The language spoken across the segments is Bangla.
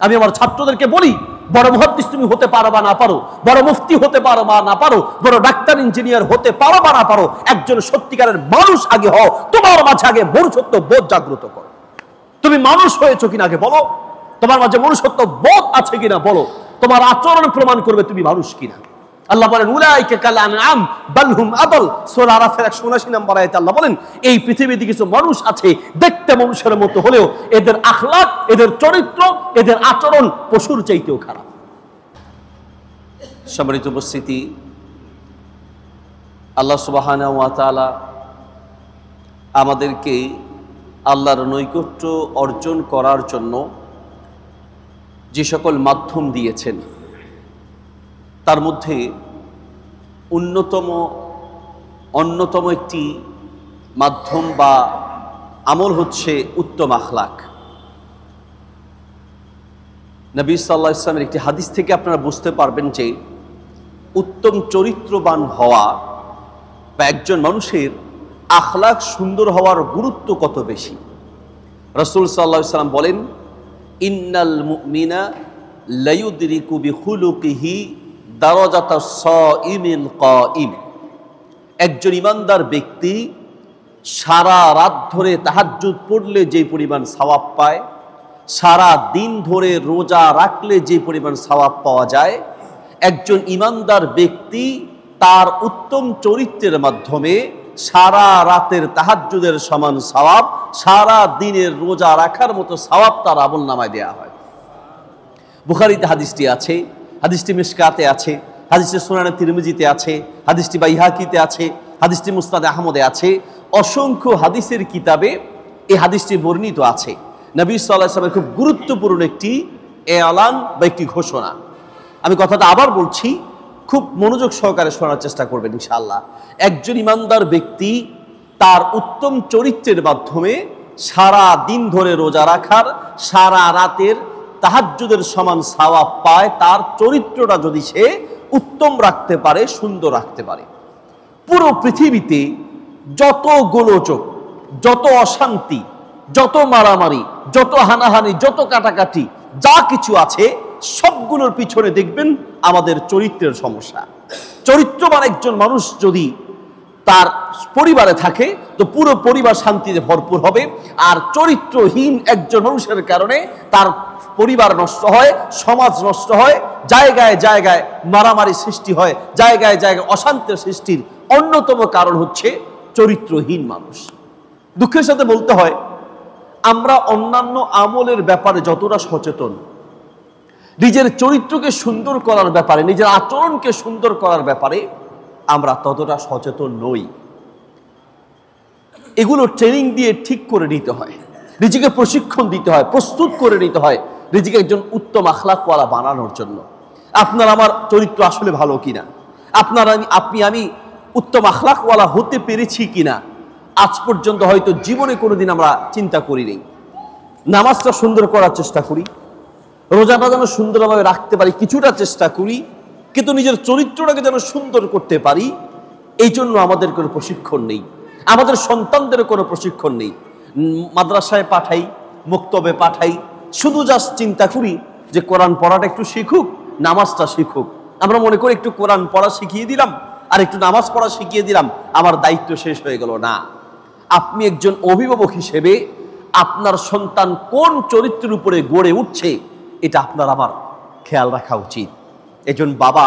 আমি আমার ছাত্রদেরকে বলি, বড় মুহাদ্দিস তুমি হতে পারো বা না পারো, বড় মুফতি হতে পারো বা না পারো, বড় ডাক্তার ইঞ্জিনিয়ার হতে পারো বা না পারো, একজন সত্যিকারের মানুষ আগে হও। তোমার মাঝে আগে মনুষ্যত্ব বোধ জাগ্রত করো। তুমি মানুষ হয়েছো কিনা আগে বলো, তোমার মাঝে মনুষ্যত্ব বোধ আছে কিনা বলো, তোমার আচরণ প্রমাণ করবে তুমি মানুষ কিনা। আল্লাহ বলেন উলাইকা কাল আনআম বাল হুম আদল। সূরা আরাফের 179 নম্বর আয়াতে আল্লাহ বলেন এই পৃথিবীতে কিছু মানুষ আছে দেখতে মানুষের মতো হলেও এদের আখলাক, এদের চরিত্র, এদের আচরণ পশুর চাইতেও খারাপ। সম্মানিত উপস্থিতি, আল্লাহ সুবহানাহু ওয়া তাআলা আমাদেরকে আল্লাহর নৈকট্য অর্জন করার জন্য যে সকল মাধ্যম দিয়েছেন তার মধ্যে অন্যতম একটি মাধ্যম বা আমল হচ্ছে উত্তম আখলাক। নবী সাল্লাল্লাহু আলাইহি ওয়াসাল্লামের একটি হাদিস থেকে আপনারা বুঝতে পারবেন যে উত্তম চরিত্রবান হওয়া বা একজন মানুষের আখলাক সুন্দর হওয়ার গুরুত্ব কত বেশি। রাসূল সাল্লাল্লাহু আলাইহি ওয়াসাল্লাম বলেন ইন্নাল মুমিনা লায়ুদরিকু বিখুলুকিহি দারাজাতাস সাইমিল কাইম। একজন ইমানদার ব্যক্তি সারা রাত ধরে তাহাজ্জুদ পড়লে যে পরিমাণ সওয়াব পায়, সারা দিন ধরে রোজা রাখলে যে পরিমাণ সওয়াব পাওয়া যায়, একজন ইমানদার ব্যক্তি তার উত্তম চরিত্রের মাধ্যমে সারা রাতের তাহাজ্জুদের সমান সওয়াব, সারা দিনের রোজা রাখার মতো সওয়াব তার আমলনামায় দেয়া হয়। বুখারীতে হাদিসটি আছে, হাদিসটি মিশকাতে আছে, হাদিসটি সুনানে তিরমিজিতে আছে, হাদিসটি বাইহাকিতে আছে, হাদিসটি মুসনাদে আহমদে আছে। অসংখ্য হাদিসের কিতাবে এই হাদিসটি বর্ণিত আছে। নবী সাল্লাল্লাহু আলাইহি ওয়াসাল্লামের খুব গুরুত্বপূর্ণ একটি এলান বা একটি ঘোষণা। আমি কথাটা আবার বলছি, খুব মনোযোগ সহকারে শোনার চেষ্টা করবেন ইনশাআল্লাহ। একজন ইমানদার ব্যক্তি তার উত্তম চরিত্রের মাধ্যমে সারা দিন ধরে রোজা রাখার, সারা রাতের তাহাজ্জুদের সমান সওয়াব পায়। তার চরিত্রটা যদি সে উত্তম রাখতে পারে, সুন্দর রাখতে পারে, পুরো পৃথিবীতে যত গোলযোগ, যত অশান্তি, যত মারামারি, যত হানাহানি, যত কাটাকাটি যা কিছু আছে সবগুলোর পিছনে দেখবেন আমাদের চরিত্রের সমস্যা। চরিত্রবান একজন মানুষ যদি তার পরিবারে থাকে তো পুরো পরিবার শান্তিতে ভরপুর হবে। আর চরিত্রহীন একজন মানুষের কারণে তার পরিবার নষ্ট হয়, সমাজ নষ্ট হয়, জায়গায় জায়গায় মারামারি সৃষ্টি হয়, জায়গায় জায়গায় অশান্তির সৃষ্টির অন্যতম কারণ হচ্ছে চরিত্রহীন মানুষ। দুঃখের সাথে বলতে হয়, আমরা অন্যান্য আমলের ব্যাপারে যতটা সচেতন, নিজের চরিত্রকে সুন্দর করার ব্যাপারে, নিজের আচরণকে সুন্দর করার ব্যাপারে আমরা ততটা সচেতন নই। এগুলো ট্রেনিং দিয়ে ঠিক করে নিতে হয়, নিজেকে প্রশিক্ষণ দিতে হয়, প্রস্তুত করে নিতে হয় নিজেকে একজন উত্তম আখলাকওয়ালা বানানোর জন্য। আপনার আমার চরিত্র আসলে ভালো কিনা, আমি উত্তম আখলাকওয়ালা হতে পেরেছি কিনা আজ পর্যন্ত হয়তো জীবনে কোনোদিন আমরা চিন্তা করি নেই। নামাজটা সুন্দর করার চেষ্টা করি, রোজাটা যেন সুন্দরভাবে রাখতে পারি কিছুটা চেষ্টা করি, কিন্তু নিজের চরিত্রটাকে যেন সুন্দর করতে পারি এই জন্য আমাদের কোনো প্রশিক্ষণ নেই, আমাদের সন্তানদের কোনো প্রশিক্ষণ নেই। মাদ্রাসায় পাঠাই, মক্তবে পাঠাই, শুধু জাস্ট চিন্তা করি যে কোরআন পড়াটা একটু শিখুক, নামাজটা শিখুক। আমরা মনে করি একটু কোরআন পড়া শিখিয়ে দিলাম আর একটু নামাজ পড়া শিখিয়ে দিলাম, আমার দায়িত্ব শেষ হয়ে গেল। না, আপনি একজন অভিভাবক হিসেবে আপনার সন্তান কোন চরিত্রের উপরে গড়ে উঠছে এটা আপনার আমার খেয়াল রাখা উচিত। একজন বাবা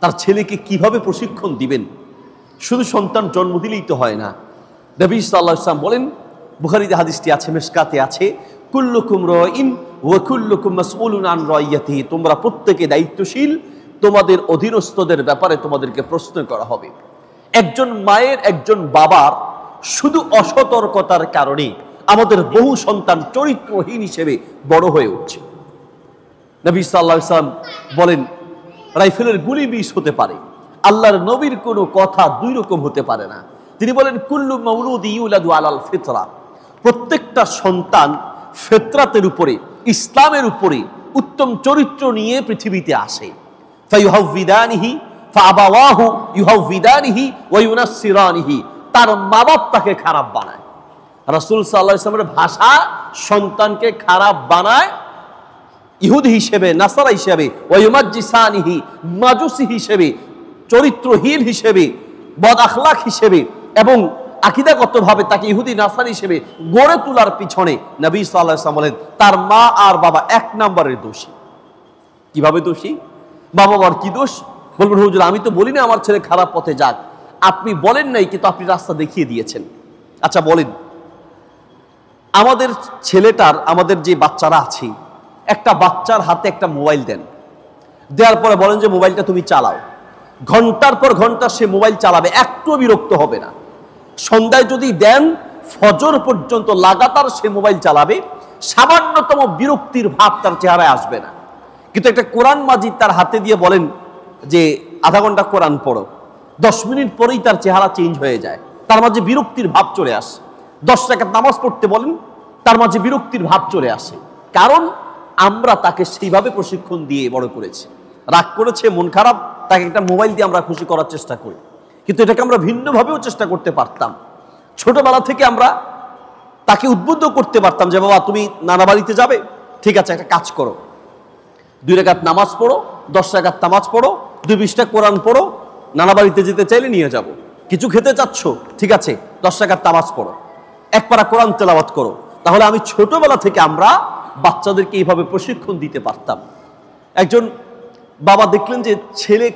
তার ছেলেকে কিভাবে প্রশিক্ষণ দিবেন, শুধু সন্তান জন্ম দিলেই তো হয় না। নবী সাল্লাল্লাহু আলাইহি ওয়াসাল্লাম বলেন, বুখারীতে হাদিসটি আছে, মিশকাতে আছে, কুল্লুকুম রাইন ওয়া কুল্লুকুম মাসউলুন আন রাইয়াতিহি। তোমরা প্রত্যেকে দায়িত্বশীল, তোমাদের অধীনস্থদের ব্যাপারে তোমাদেরকে প্রশ্ন করা হবে। একজন মায়ের, একজন বাবার শুধু অসতর্কতার কারণে আমাদের বহু সন্তান চরিত্রহীন হিসেবে বড় হয়ে উঠছে। নবী সাল্লাল্লাহু আলাইহি ওয়াসাল্লাম বলেন, রাইফেলের গুলি বিষ হতে পারে, আল্লাহর নবীর কোনো কথা দুই রকম হতে পারে না। তিনি বলেন, কুল্লু মাউলুদি ইউলাদু আলাল ফিতরা। প্রত্যেকটা সন্তান ফিতরাতের উপরে, ইসলামের উপরে উত্তম চরিত্র নিয়ে পৃথিবীতে আসে। ফায়ুহাউবিদানিহি ফাআবাওয়াহু ইউহাউবিদানিহি ওয়া ইউনাসসিরানিহি। তার মা বাপ তাকে খারাপ বানায়। রাসূল সাল্লাল্লাহু আলাইহি ওয়াসাল্লামের ভাষা, সন্তানকে খারাপ বানায় ইহুদি হিসেবে, নাসারা হিসেবে, ওয়ায়ুমাজ্জিসানিহি মাজুসি হিসেবে, চরিত্রহীন হিসেবে, বদ আখলাক হিসেবে এবং আকীদাগতভাবে তাকে ইহুদি নাসারা হিসেবে গড়ে তোলার পিছনে নবী সাল্লাল্লাহু আলাইহি ওয়াসাল্লাম বলেন তার মা আর বাবা এক নম্বরের দোষী। কিভাবে দোষী? বাবা মার কি দোষ? বলবেন হুজুর আমি তো বলি না আমার ছেলে খারাপ পথে যাক। আপনি বলেন নাই, কিন্তু আপনি রাস্তা দেখিয়ে দিয়েছেন। আচ্ছা বলেন, আমাদের ছেলেটার, আমাদের যে বাচ্চারা আছে, একটা বাচ্চার হাতে একটা মোবাইল দেন, দেওয়ার পরে বলেন যে মোবাইলটা তুমি চালাও। ঘন্টার পর ঘন্টা সে মোবাইল চালাবে, একটু বিরক্ত হবে না। সন্ধ্যায় যদি দেন, ফজর পর্যন্ত লাগাতার সে মোবাইল চালাবে, সামান্যতম বিরক্তির ভাব তার চেহারায় আসবে না। কিন্তু একটা কোরআন মাজিদ তার হাতে দিয়ে বলেন যে আধা ঘন্টা কোরআন পড়ো, 10 মিনিট পরেই তার চেহারা চেঞ্জ হয়ে যায়, তার মাঝে বিরক্তির ভাব চলে আসে। 10 রাকাত নামাজ পড়তে বলেন, তার মাঝে বিরক্তির ভাব চলে আসে। কারণ আমরা তাকে সেইভাবে প্রশিক্ষণ দিয়ে বড় করেছি। রাগ করেছে, মন খারাপ, তাকে একটা মোবাইল দিয়ে আমরা খুশি করার চেষ্টা করি। কিন্তু এটাকে আমরা ভিন্নভাবেও চেষ্টা করতে পারতাম। ছোটবেলা থেকে আমরা তাকে উদ্বুদ্ধ করতে পারতাম যে বাবা তুমি নানা বাড়িতে যাবে, ঠিক আছে একটা কাজ করো, 2 রাকাত নামাজ পড়ো, 10 রাকাত নামাজ পড়ো, 2 পৃষ্ঠা কোরআন পড়ো, নানা বাড়িতে যেতে চাইলে নিয়ে যাব। কিছু খেতে চাচ্ছ, ঠিক আছে 10 রাকাত নামাজ পড়ো, 1 পারা কোরআন তেলাওয়াত করো। তাহলে আমি ছোটবেলা থেকে আমরা বাচ্চাদেরকে এইভাবে প্রশিক্ষণ দিতে পারতাম। একজন বাবা দেখলেন যে ছেলে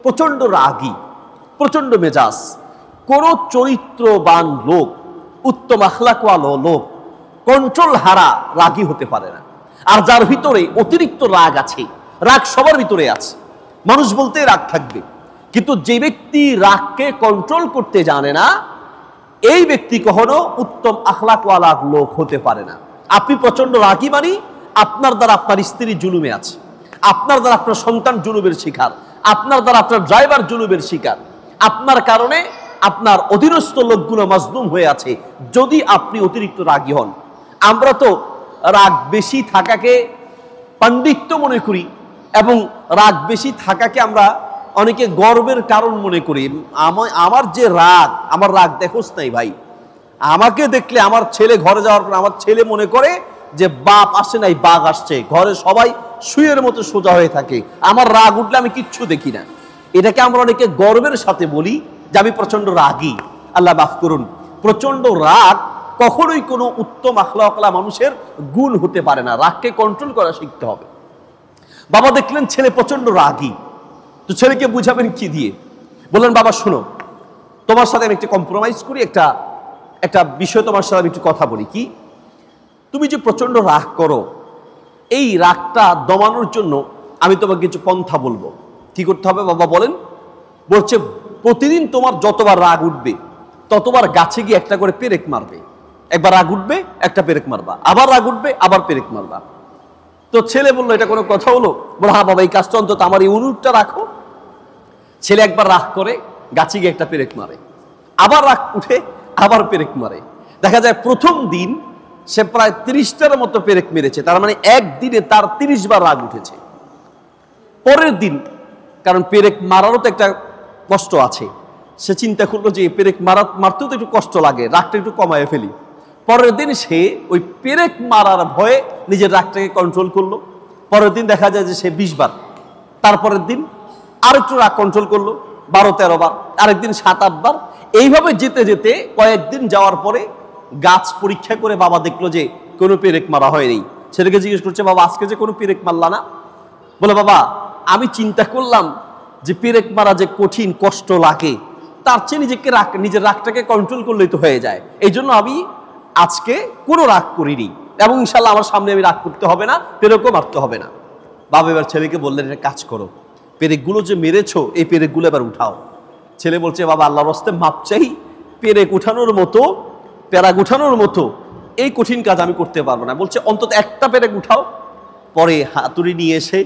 প্রচন্ড রাগী, প্রচন্ড মেজাজ, কোন চরিত্রবান লোক, উত্তম আখলাকওয়ালা লোক কন্ট্রোল হারা রাগী হতে পারে না। আর যার ভিতরে অতিরিক্ত রাগ আছে, রাগ সবার ভিতরে আছে, মানুষ বলতে রাগ থাকবে, কিন্তু যে ব্যক্তি রাগকে কন্ট্রোল করতে জানে না, এই ব্যক্তি কখনো উত্তম আখলাকওয়ালা লোক হতে পারে না। আপনি প্রচন্ড রাগী মানে আপনার দ্বারা আপনার স্ত্রী জুলুমে আছে, আপনার দ্বারা আপনার সন্তান জুলুমের শিকার, আপনার দ্বারা আপনার ড্রাইভার জুলুমের শিকার, আপনার কারণে আপনার অধীনস্থ লোকগুলো মাজলুম হয়ে আছে যদি আপনি অতিরিক্ত রাগী হন। আমরা তো রাগ বেশি থাকাকে পাণ্ডিত্য মনে করি এবং রাগ বেশি থাকাকে আমরা অনেকে গর্বের কারণ মনে করি। আমার যে রাগ, আমার রাগ দেখোস নাই ভাই, আমাকে দেখলে আমার ছেলে ঘরে যাওয়ার পর আমার ছেলে মনে করে যে বাপ আসে নাই, বাঘ আসছে, ঘরে সবাই শুয়ের মতো সোজা হয়ে থাকে, আমার রাগ উঠলে আমি কিচ্ছু দেখি না। এটাকে আমরা অনেকে গর্বের সাথে বলি যে আমি প্রচন্ড রাগী। আল্লাহ মাফ করুন, প্রচন্ড রাগ কখনোই কোনো উত্তম আখলাকওয়ালা মানুষের গুণ হতে পারে না। রাগকে কন্ট্রোল করা শিখতে হবে। বাবা দেখলেন ছেলে প্রচন্ড রাগী, তো ছেলেকে বুঝাবেন কি দিয়ে? বললেন বাবা শোনো, তোমার সাথে আমি একটা কম্প্রোমাইজ করি, একটা বিষয় তোমার সাথে আমি একটু কথা বলি। কি? তুমি যে প্রচন্ড রাগ করো, এই রাগটা দমানোর জন্য আমি তোমাকে কিছু পন্থা বলবো। কি করতে হবে বাবা বলেন? বলছে প্রতিদিন তোমার যতবার রাগ উঠবে ততবার গাছে গিয়ে একটা করে পেরেক মারবে। একবার রাগ উঠবে একটা পেরেক মারবা, আবার রাগ উঠবে আবার পেরেক মারবা। তো ছেলে বললো এটা কোনো কথা হলো? বলো হ্যাঁ বাবা, এই কাজটা অন্তত আমার এই অনুরোধটা রাখো। ছেলে একবার রাগ করে গাছে গিয়ে একটা পেরেক মারে, আবার রাগ উঠে আবার পেরেক মারে। দেখা যায় প্রথম দিন সে প্রায় 30টার মতো পেরেক মেরেছে, তার মানে একদিনে তার 30 বার রাগ উঠেছে। পরের দিন, কারণ পেরেক মারারও তো একটা কষ্ট আছে, সে চিন্তা করলো যে পেরেক মারতেও তো একটু কষ্ট লাগে, রাগটা একটু কমায় ফেলি। পরের দিন সে ওই পেরেক মারার ভয়ে নিজের রাগটাকে কন্ট্রোল করলো। পরের দিন দেখা যায় যে সে 20 বার, তারপরের দিন আর একটু রাগ কন্ট্রোল করলো 12-13 বার, আরেকদিন 7-8 বার। এইভাবে যেতে যেতে কয়েকদিন যাওয়ার পরে গাছ পরীক্ষা করে বাবা দেখলো যে কোনো পেরেক মারা হয়নি। ছেলেকে জিজ্ঞেস করছে বাবা আজকে যে কোনো পেরেক মারলা না? বলে বাবা আমি চিন্তা করলাম যে পেরেক মারা যে কঠিন, কষ্ট লাগে, তার চেয়ে নিজের রাগটাকে কন্ট্রোল করলেই তো হয়ে যায়, এই জন্য আমি আজকে কোনো রাগ করিনি এবং ইনশাল্লাহ আমার সামনে আমি রাগ করতে হবে না, পেরেকও মারতে হবে না। বাবা এবার ছেলেকে বললেন একটা কাজ করো, পেরেকগুলো যে মেরেছো এই পেরেকগুলো এবার উঠাও। ছেলে বলছে বাবা আল্লাহর রাস্তে মাপ চাই, পেরেক উঠানোর মতো, প্যারাগ উঠানোর মতো এই কঠিন কাজ আমি করতে পারবো না। বলছে অন্তত একটা পেরেক উঠাও। পরে হাতুড়ি নিয়ে এসে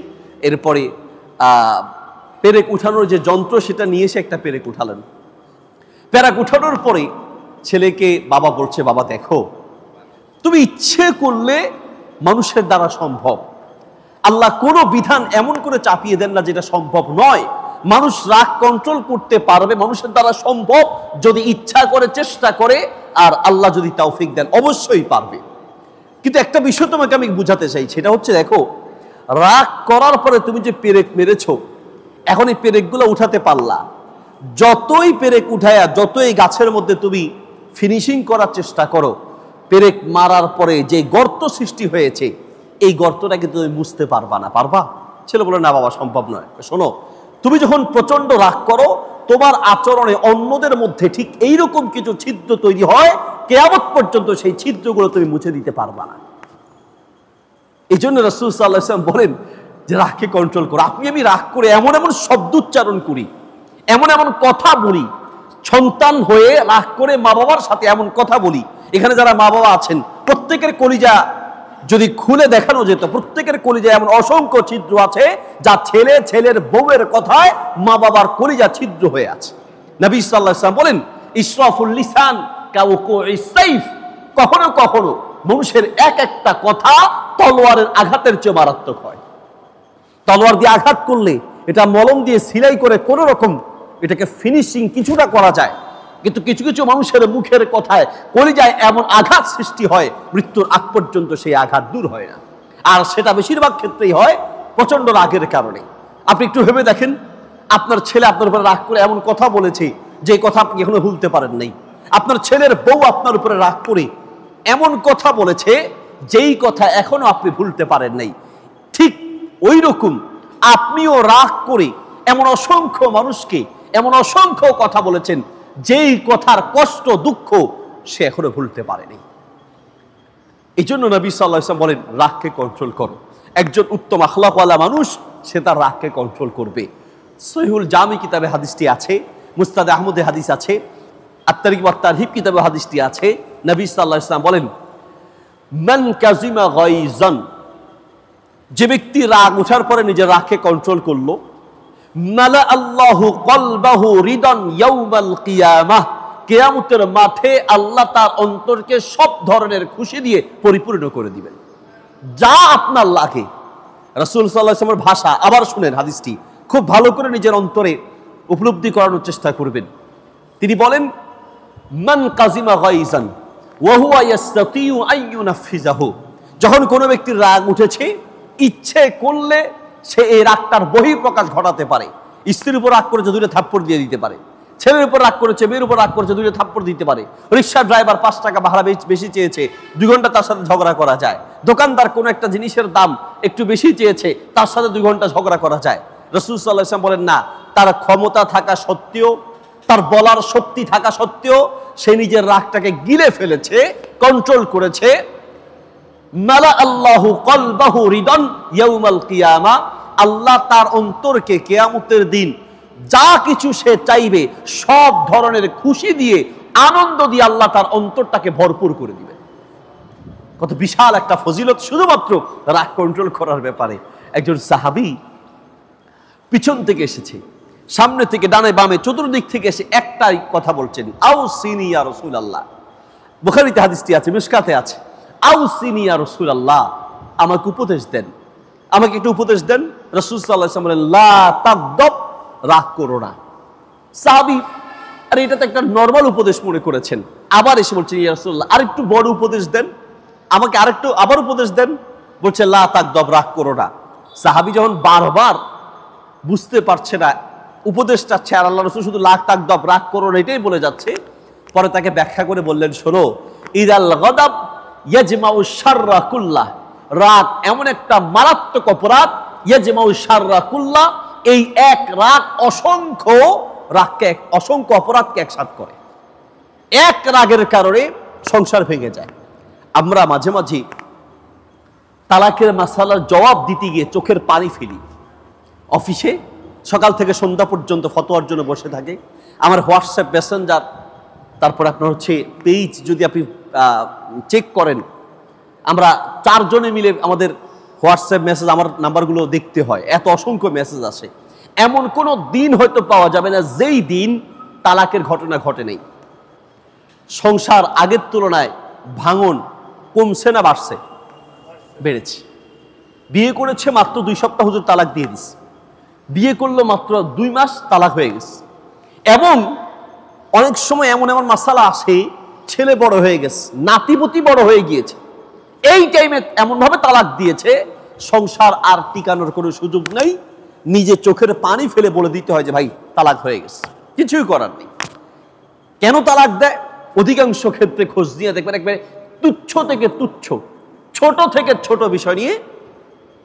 এরপরে পেরেক উঠানোর যে যন্ত্র সেটা নিয়ে এসে একটা পেরেক উঠালেন। পেরেক উঠানোর পরে ছেলেকে বাবা বলছে বাবা দেখো, তুমি ইচ্ছে করলে মানুষের দ্বারা সম্ভব, আল্লাহ কোনো বিধান এমন করে চাপিয়ে দেন না যেটা সম্ভব নয়। মানুষ রাগ কন্ট্রোল করতে পারবে, মানুষের দ্বারা সম্ভব যদি ইচ্ছা করে, চেষ্টা করে, আর আল্লাহ যদি তৌফিক দেন অবশ্যই পারবে। কিন্তু একটা বিষয় তোমাকে আমি বুঝাতে চাই, সেটা হচ্ছে দেখো রাগ করার পরে তুমি যে পেরেক মেরেছো, এখন এই পেরেকগুলো উঠাতে পারলা, যতই পেরেক উঠায়া যতই গাছের মধ্যে তুমি ফিনিশিং করার চেষ্টা করো, পেরেক মারার পরে যে গর্ত সৃষ্টি হয়েছে এই গর্তটাকে তুমি বুঝতে পারবা না। পারবা? ছেলে বলে, না বাবা, সম্ভব নয়। শোনো, তুমি যখন প্রচন্ড রাগ করো, তোমার আচরণে অন্যদের মধ্যে ঠিক এইরকম কিছু ছিদ্র তৈরি হয়, কিয়ামত পর্যন্ত সেই ছিদ্রগুলো তুমি মুছে দিতে পারবা না। এই জন্য রাসূল সাল্লাল্লাহু আলাইহি ওয়াসাল্লাম বলেন যে রাগকে কন্ট্রোল করো। আপনি আমি রাগ করে এমন এমন শব্দ উচ্চারণ করি, এমন এমন কথা বলি, সন্তান হয়ে রাগ করে মা বাবার সাথে এমন কথা বলি। এখানে যারা মা বাবা আছেন, প্রত্যেকের কলিজা যদি খুলে দেখানো যেত, প্রত্যেকের কলিজা এমন অসংখ্য ছিদ্র আছে যা ছেলে ছেলের বউয়ের কথায় মা বাবার কলিজা ছিদ্র হয়ে আছে। নবী সাল্লাল্লাহু আলাইহি ওয়াসাল্লাম বলেন, ইসরাফুল লিসান কাউকুইস সাইফ, কখনো কখনো মানুষের এক একটা কথা তলোয়ারের আঘাতের চেয়ে মারাত্মক হয়। তলোয়ার দিয়ে আঘাত করলে এটা মলম দিয়ে সিলাই করে কোন রকম এটাকে ফিনিশিং কিছুটা করা যায়, কিন্তু কিছু কিছু মানুষের মুখের কথায় কলিজায় এমন আঘাত সৃষ্টি হয়, মৃত্যুর আগ পর্যন্ত সেই আঘাত দূর হয় না। আর সেটা বেশিরভাগ ক্ষেত্রেই হয় প্রচন্ড রাগের কারণে। আপনি একটু ভেবে দেখেন, আপনার ছেলে আপনার উপরে রাগ করে এমন কথা বলেছে যে কথা আপনি এখনো ভুলতে পারেন নাই। আপনার ছেলের বউ আপনার উপরে রাগ করে এমন কথা বলেছে যেই কথা এখনো আপনি ভুলতে পারেন নাই। ঠিক ওই রকম আপনিও রাগ করে এমন অসংখ্য মানুষকে এমন অসংখ্য কথা বলেছেন যেই কথার কষ্ট দুঃখ সে এখনো ভুলতে পারেনি। এই জন্য নবী সাল্লাল্লাহু আলাইহি ওয়াসাল্লাম বলেন, রাগকে কন্ট্রোল করো। একজন উত্তম আখলাকওয়ালা মানুষ সে তার রাগকে কন্ট্রোল করবে। সহিহুল জামি কিতাবে হাদিসটি আছে, মুসনাদে আহমদে হাদিস আছে, আত-তারগিব ওয়াত তারহিব কিতাবে হাদিসটি আছে। নবী সাল্লাল্লাহু আলাইহি ওয়াসাল্লাম বলেন, মান কাযিমা গায়জান, যে ব্যক্তি রাগ ওঠার পরে নিজের রাগকে কন্ট্রোল করলো, মালা আল্লাহু কলবাহু রিদান ইয়াউমাল কিয়ামাহ, কিয়ামতের মাঠে আল্লাহ তার অন্তরকে সব ধরনের খুশি দিয়ে পরিপূর্ণ করে দিবেন। যা আপনার লাগে, রাসূল সাল্লাল্লাহু আলাইহি ওয়াসাল্লামের ভাষা আবার শুনেন, হাদিসটি খুব ভালো করে নিজের অন্তরে উপলব্ধি করানোর চেষ্টা করবেন। তিনি বলেন, মান কাযিমা গায়জান ওয়া হুয়া ইয়াস্তাতিউ আন ইউনাফিজাহু, যখন কোনো ব্যক্তির রাগ উঠেছে, ইচ্ছে করলে সে এই রাগটার বহিঃপ্রকাশ ঘটাতে পারে। স্ত্রীর উপর রাগ করেছে, দুইটা থাপ্পড় দিয়ে দিতে পারে। ছেলের উপর রাগ করেছে, মেয়ের উপর রাগ করেছে, দুইটা থাপ্পড় দিতে পারে। রিকশা ড্রাইভার 5 টাকা ভাড়া বেশি চেয়েছে, 2 ঘন্টা তার সাথে ঝগড়া করা যায়। দোকানদার কোনো একটা জিনিসের দাম একটু বেশি চেয়েছে, তার সাথে 2 ঘন্টা ঝগড়া করা যায়। রাসূল সাল্লাল্লাহু আলাইহি ওয়াসাল্লাম বলেন, না, তার ক্ষমতা থাকা সত্ত্বেও, তার বলার শক্তি থাকা সত্ত্বেও সে নিজের রাগটাকে গিলে ফেলেছে, কন্ট্রোল করেছে। মালা আল্লাহু কলবাহু রিদান ইয়াউমাল কিয়ামা, আল্লাহ তার অন্তরকে কিয়ামতের দিন যা কিছু সে চাইবে সব ধরনের খুশি দিয়ে, আনন্দ দিয়ে আল্লাহ তার অন্তরটাকে ভরপুর করে দিবে। কত বিশাল একটা ফজিলত শুধুমাত্র রাগ কন্ট্রোল করার ব্যাপারে। একজন সাহাবী পিছন থেকে এসেছে, সামনে থেকে ডানে বামে চতুর্দিক থেকে এসে একটাই কথা বলছেন, আউসিনি ইয়া রাসূলুল্লাহ। বুখারীতে হাদিসটি আছে, মিশকাতে আছে, আউসিনি ইয়া রাসূলুল্লাহ, আমাকে উপদেশ দেন, আমাকে একটু উপদেশ দেন। রাসূল সাল্লাল্লাহু আলাইহি ওয়াসাল্লাম বলেন, লা তাগদাব, রাগ করো না। সাহাবী আরে এটা তো একটা নরমাল উপদেশ মনে করেছেন, আবার এসে বলছেন, ইয়া রাসূলুল্লাহ আরেকটু বড় উপদেশ দেন, আমাকে আরেকটু আবার উপদেশ দেন। বলছে, লা তাগদাব, রাগ করো না। সাহাবী যখন বারবার বুঝতে পারছে না উপদেশ চাচ্ছে আর আল্লাহ রাসূল শুধু লা তাগদাব, রাগ করো না এটাই বলে যাচ্ছে, পরে তাকে ব্যাখ্যা করে বললেন, শোনো, ইদাল গাদাব ইয়াজমাউ শাররা কুল্লাহ, রাগ এমন একটা মারাত্মক অপরাধ, ইয়াজমাউ শাররা কুল্লাহ, এই এক রাগ অসংখ্য অপরাধকে একসাথে করে। এক রাগের কারণে সংসার ভেঙে যায়। আমরা মাঝে মাঝে তালাকের মাসালার জবাব দিতে গিয়ে চোখের পানি ফেলি। অফিসে সকাল থেকে সন্ধ্যা পর্যন্ত ফতোয়ার জন্য বসে থাকে। আমার হোয়াটসঅ্যাপ মেসেঞ্জার, তারপর আপনার হচ্ছে পেজ, যদি আপনি চেক করেন, আমরা 4 জনে মিলে আমাদের হোয়াটসঅ্যাপ মেসেজ, আমার নাম্বারগুলো দেখতে হয়, এত অসংখ্য মেসেজ আসে। এমন কোনো দিন হয়তো পাওয়া যাবে না যেই দিন তালাকের ঘটনা ঘটে নেই। সংসার আগের তুলনায় ভাঙন কমছে না বাড়ছে? বেড়েছে। বিয়ে করেছে মাত্র 2 সপ্তাহ, হুজুর তালাক দিয়ে দিচ্ছে। বিয়ে করলো মাত্র 2 মাস, তালাক হয়ে গেছে। এবং অনেক সময় এমন এমন মাসালা আসে, ছেলে বড় হয়ে গেছে, নাতিপতি বড় হয়ে গিয়েছে, এই টাইমে এমনভাবে তালাক দিয়েছে সংসার আর টিকানোর কোনো সুযোগ নেই, নিজে চোখের পানি ফেলে বলে দিতে হয় যে ভাই তালাক হয়ে গেছে, কিছুই করার নেই। কেন তালাক দেয়? অধিকাংশ ক্ষেত্রে খোঁজ নিয়ে দেখবেন একবারে তুচ্ছ থেকে তুচ্ছ, ছোট থেকে ছোট বিষয় নিয়ে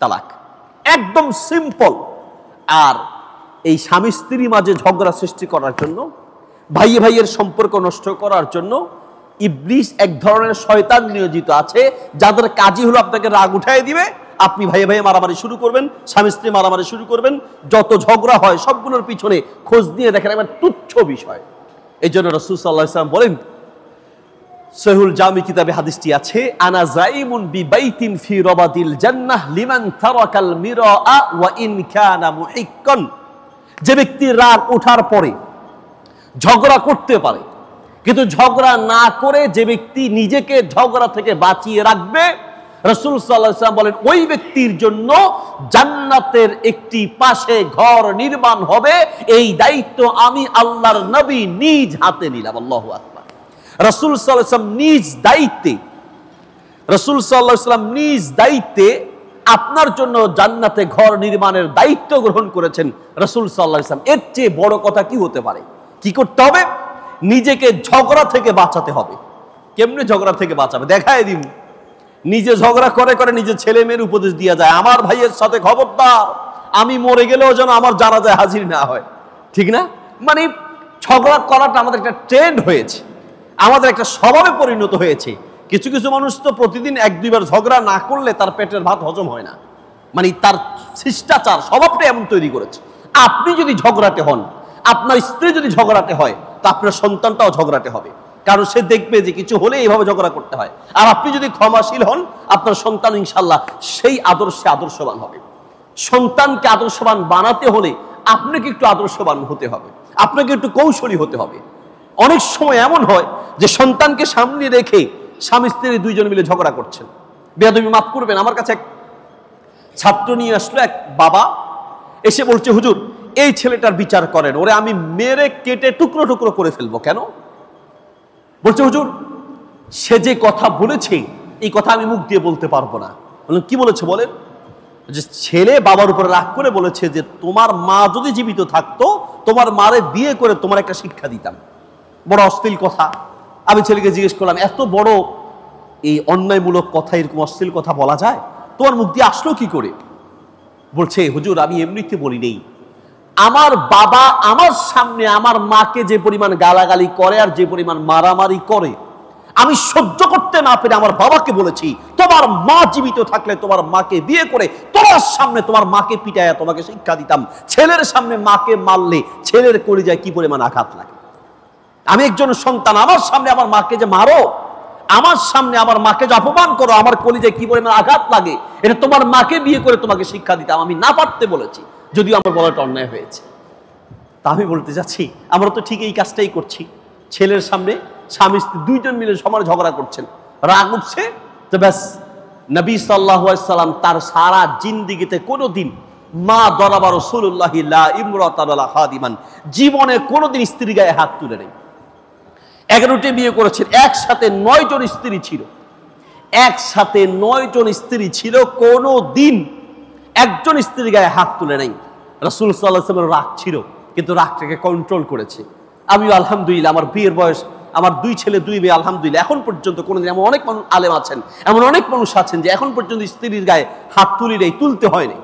তালাক, একদম সিম্পল। আর এই স্বামী স্ত্রী মাঝে ঝগড়া সৃষ্টি করার জন্য, ভাইয়ে ভাইয়ের সম্পর্ক নষ্ট করার জন্য ইবলিস এক ধরনের শয়তান নিয়োজিত আছে, যাদের কাজই হলো আপনাকে রাগ উঠাই দিবে, আপনি ভাইয়ে ভাইয়ে মারামারি শুরু করবেন, স্বামী স্ত্রী মারামারি শুরু করবেন। যত ঝগড়া হয় সবগুলোর পিছনে খোঁজ নিয়ে দেখেন একবার তুচ্ছ বিষয়। এই জন্য রাসূল সাল্লাল্লাহু আলাইহি ওয়াসাল্লাম বলেন, সহিহুল জামি কিতাবে হাদিসটি আছে, আনা যাইমুন বিবাইতিন ফি রাবাদিল জান্নাহ লিমান তারাকাল মিরাআ ওয়া ইন কানা মুহিক্কান। যে ব্যক্তি রাগ ওঠার পরে ঝগড়া করতে পারে, কিন্তু ঝগড়া না করে যে ব্যক্তি নিজেকে ঝগড়া থেকে বাঁচিয়ে রাখবে, রাসূল সাল্লাল্লাহু আলাইহি ওয়াসাল্লাম বলেন ওই ব্যক্তির জন্য জান্নাতের একটি পাশে ঘর নির্মাণ হবে। এই দায়িত্ব আমি আল্লাহর নবী নিজ হাতে নিলাম। আল্লাহু আকবার। রাসূল সাল্লাল্লাহু আলাইহি ওয়াসাল্লাম নিজ দায়িত্বে আপনার জন্য জান্নাতে ঘর নির্মাণের দায়িত্ব গ্রহণ করেছেন রাসূল সাল্লাল্লাহু আলাইহি ওয়াসাল্লাম। এর চেয়ে বড় কথা কি হতে পারে? কি করতে হবে? নিজেকে ঝগড়া থেকে বাঁচাতে হবে। কেমনে ঝগড়া থেকে বাঁচাবে দেখায় দিন। নিজে ঝগড়া করে করে নিজে ছেলে মেয়ের উপদেশ দিয়ে যায়, আমার ভাইয়ের সাথে খবরদার, আমি মরে গেলেও যেন আমার জানাজায় হাজির না হয়, ঠিক না? মানে ঝগড়া করাটা আমাদের একটা ট্রেন্ড হয়েছে, আমাদের একটা স্বভাবে পরিণত হয়েছে। কিছু কিছু মানুষ তো প্রতিদিন এক দুইবার ঝগড়া না করলে তার পেটের ভাত হজম হয় না, মানে তার শিষ্টাচার স্বভাবটা এমন তৈরি করেছে। আপনি যদি ঝগড়াতে হন, আপনার স্ত্রী যদি ঝগড়াতে হয়, তা আপনার সন্তানটাও ঝগড়াতে হবে, কারণ সে দেখবে যে কিছু হলে এইভাবে ঝগড়া করতে হয়। আর আপনি যদি ক্ষমাশীল হন, আপনার সন্তান ইনশাল্লাহ সেই আদর্শে আদর্শবান হবে। সন্তানকে আদর্শবান বানাতে হলে আপনাকে একটু আদর্শবান হতে হবে, আপনাকে একটু কৌশলী হতে হবে। অনেক সময় এমন হয় যে সন্তানকে সামনে রেখে স্বামী স্ত্রী দুইজন মিলে ঝগড়া করছেন। বেয়াদবি মাফ করবেন, আমার কাছে এক ছাত্র নিয়ে আসলো, এক বাবা এসে বলছে, হুজুর এই ছেলেটার বিচার করেন, ওরে আমি মেরে কেটে টুকরো টুকরো করে ফেলবো। কেন? বলছে হুজুর সে যে কথা বলেছে এই কথা আমি মুখ দিয়ে বলতে পারবো না। বললাম কি বলেছে বলেন? যে ছেলে বাবার উপরে রাগ করে বলেছে যে তোমার মা যদি জীবিত থাকতো তোমার মারে বিয়ে করে তোমার একটা শিক্ষা দিতাম। বড় অশ্লীল কথা। আমি ছেলেকে জিজ্ঞেস করলাম, এত বড় এই অন্যায়মূলক কথা, এরকম অশ্লীল কথা বলা যায়? তোমার মুখ দিয়ে আসলো কি করে? বলছে হুজুর আমি এমনিতে বলি নেই, আমার বাবা আমার সামনে আমার মাকে যে পরিমাণ গালাগালি করে আর যে পরিমাণ মারামারি করে, আমি সহ্য করতে না পেরে আমার বাবাকে বলেছি তোমার মা জীবিত থাকলে তোমার মাকে বিয়ে করে তোমার সামনে তোমার মাকে পিটায়া তোমাকে শিক্ষা দিতাম। ছেলের সামনে মাকে মারলে ছেলের কলিজায় কি পরিমাণ আঘাত লাগে। আমি একজন সন্তান, আমার সামনে আমার মাকে যে মারো, আমার সামনে আমার মাকে যে অপমান করো, আমার কলিজায় কি পরিমাণ আঘাত লাগে, এটা তোমার মাকে বিয়ে করে তোমাকে শিক্ষা দিতাম। আমি না পারতে বলেছি, যদিও আমার বলাটা অন্যায় হয়েছে। তা আমি বলতে যাচ্ছি আমরা তো ঠিক এই কাজটাই করছি। ছেলের সামনে স্বামী স্ত্রী দুইজন মিলে সমান ঝগড়া করছেন, রাগ উঠছে, তো ব্যাস নবী সাল্লাল্লাহু আলাইহি সাল্লাম তার সারা জিন্দেগিতে কোনোদিন মা দরাবা রাসূলুল্লাহি লা ইমরাতান ওয়ালা খাদিমান, জীবনে কোনোদিন স্ত্রীর গায়ে হাত তুলে নেই। 11টি বিয়ে করেছেন, একসাথে 9 জন স্ত্রী ছিল, একসাথে 9 জন স্ত্রী ছিল, কোনো দিন একজন স্ত্রীর গায়ে হাত তুলে নেই। রাসূল সাল্লাল্লাহু আলাইহি ওয়াসাল্লামের রাগ ছিল, কিন্তু রাগটাকে কন্ট্রোল করেছে। আমিও আলহামদুলিল্লাহ আমার বিয়ের বয়স, আমার 2 ছেলে 2 মেয়ে, আলহামদুলিল্লাহ এখন পর্যন্ত কোনোদিন, এমন অনেক মানুষ আলেম আছেন, এমন অনেক মানুষ আছেন যে এখন পর্যন্ত স্ত্রীর গায়ে হাত তুলি নেই, তুলতে হয়নি।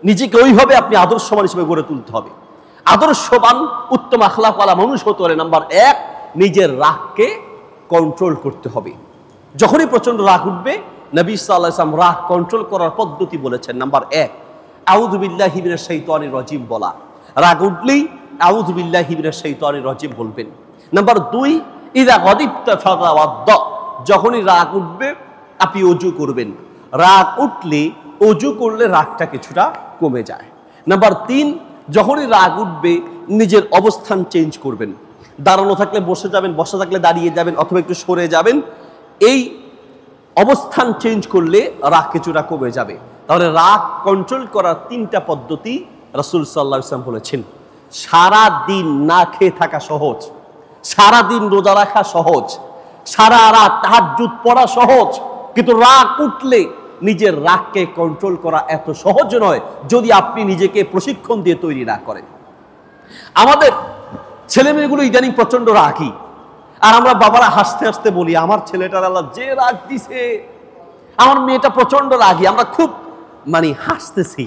নিজেকে ওইভাবে আপনি আদর্শবান হিসেবে গড়ে তুলতে হবে। আদর্শবান উত্তম আখলাকওয়ালা মানুষ হতে হলে নাম্বার 1 নিজের রাগকে কন্ট্রোল করতে হবে। যখনই প্রচন্ড রাগ উঠবে, নবী সাল্লাল্লাহু আলাইহি ওয়াসাল্লাম রাগ কন্ট্রোল করার পদ্ধতি বলেছেন। নাম্বার 1 আউযু বিল্লাহি মিনাশ শাইতানির রাজিম বলা। রাগ উঠলেই আউযু বিল্লাহি মিনাশ শাইতানির রাজিম বলবেন। নাম্বার 2 ইযা গাদিবতা ফাতাওয়াদ্দ, যখনই রাগ উঠবে আপনি ওযু করবেন। রাগ উঠলে ওযু করলে রাগটা কিছুটা কমে যায়। নাম্বার 3 যখনই রাগ উঠবে নিজের অবস্থান চেঞ্জ করবেন। দাঁড়ানো থাকলে বসে যাবেন, বসা থাকলে দাঁড়িয়ে যাবেন, অথবা একটু সরে যাবেন। এই অবস্থান চেঞ্জ করলে রাগ কিছুটা কমে যাবে। তাহলে রাগ কন্ট্রোল করার 3টা পদ্ধতি রাসূল সাল্লাল্লাহু আলাইহি ওয়াসাল্লাম বলেছেন। সারা দিন না খেয়ে থাকা সহজ, সারা দিন রোজা রাখা সহজ, সারা রাত তাহাজ্জুদ পড়া সহজ, কিন্তু রাগ উঠলে নিজের রাগকে কন্ট্রোল করা এত সহজ নয় যদি আপনি নিজেকে প্রশিক্ষণ দিয়ে তৈরি না করেন। আমাদের ছেলেমেয়েগুলো ইদানিং প্রচন্ড রাগী, আর আমরা বাবারা হাসতে হাসতে বলি আমার ছেলেটার আল্লাহ যে রাগ দিছে, আমার মেয়েটা প্রচন্ড রাগী। আমরা খুব হাসতেছি,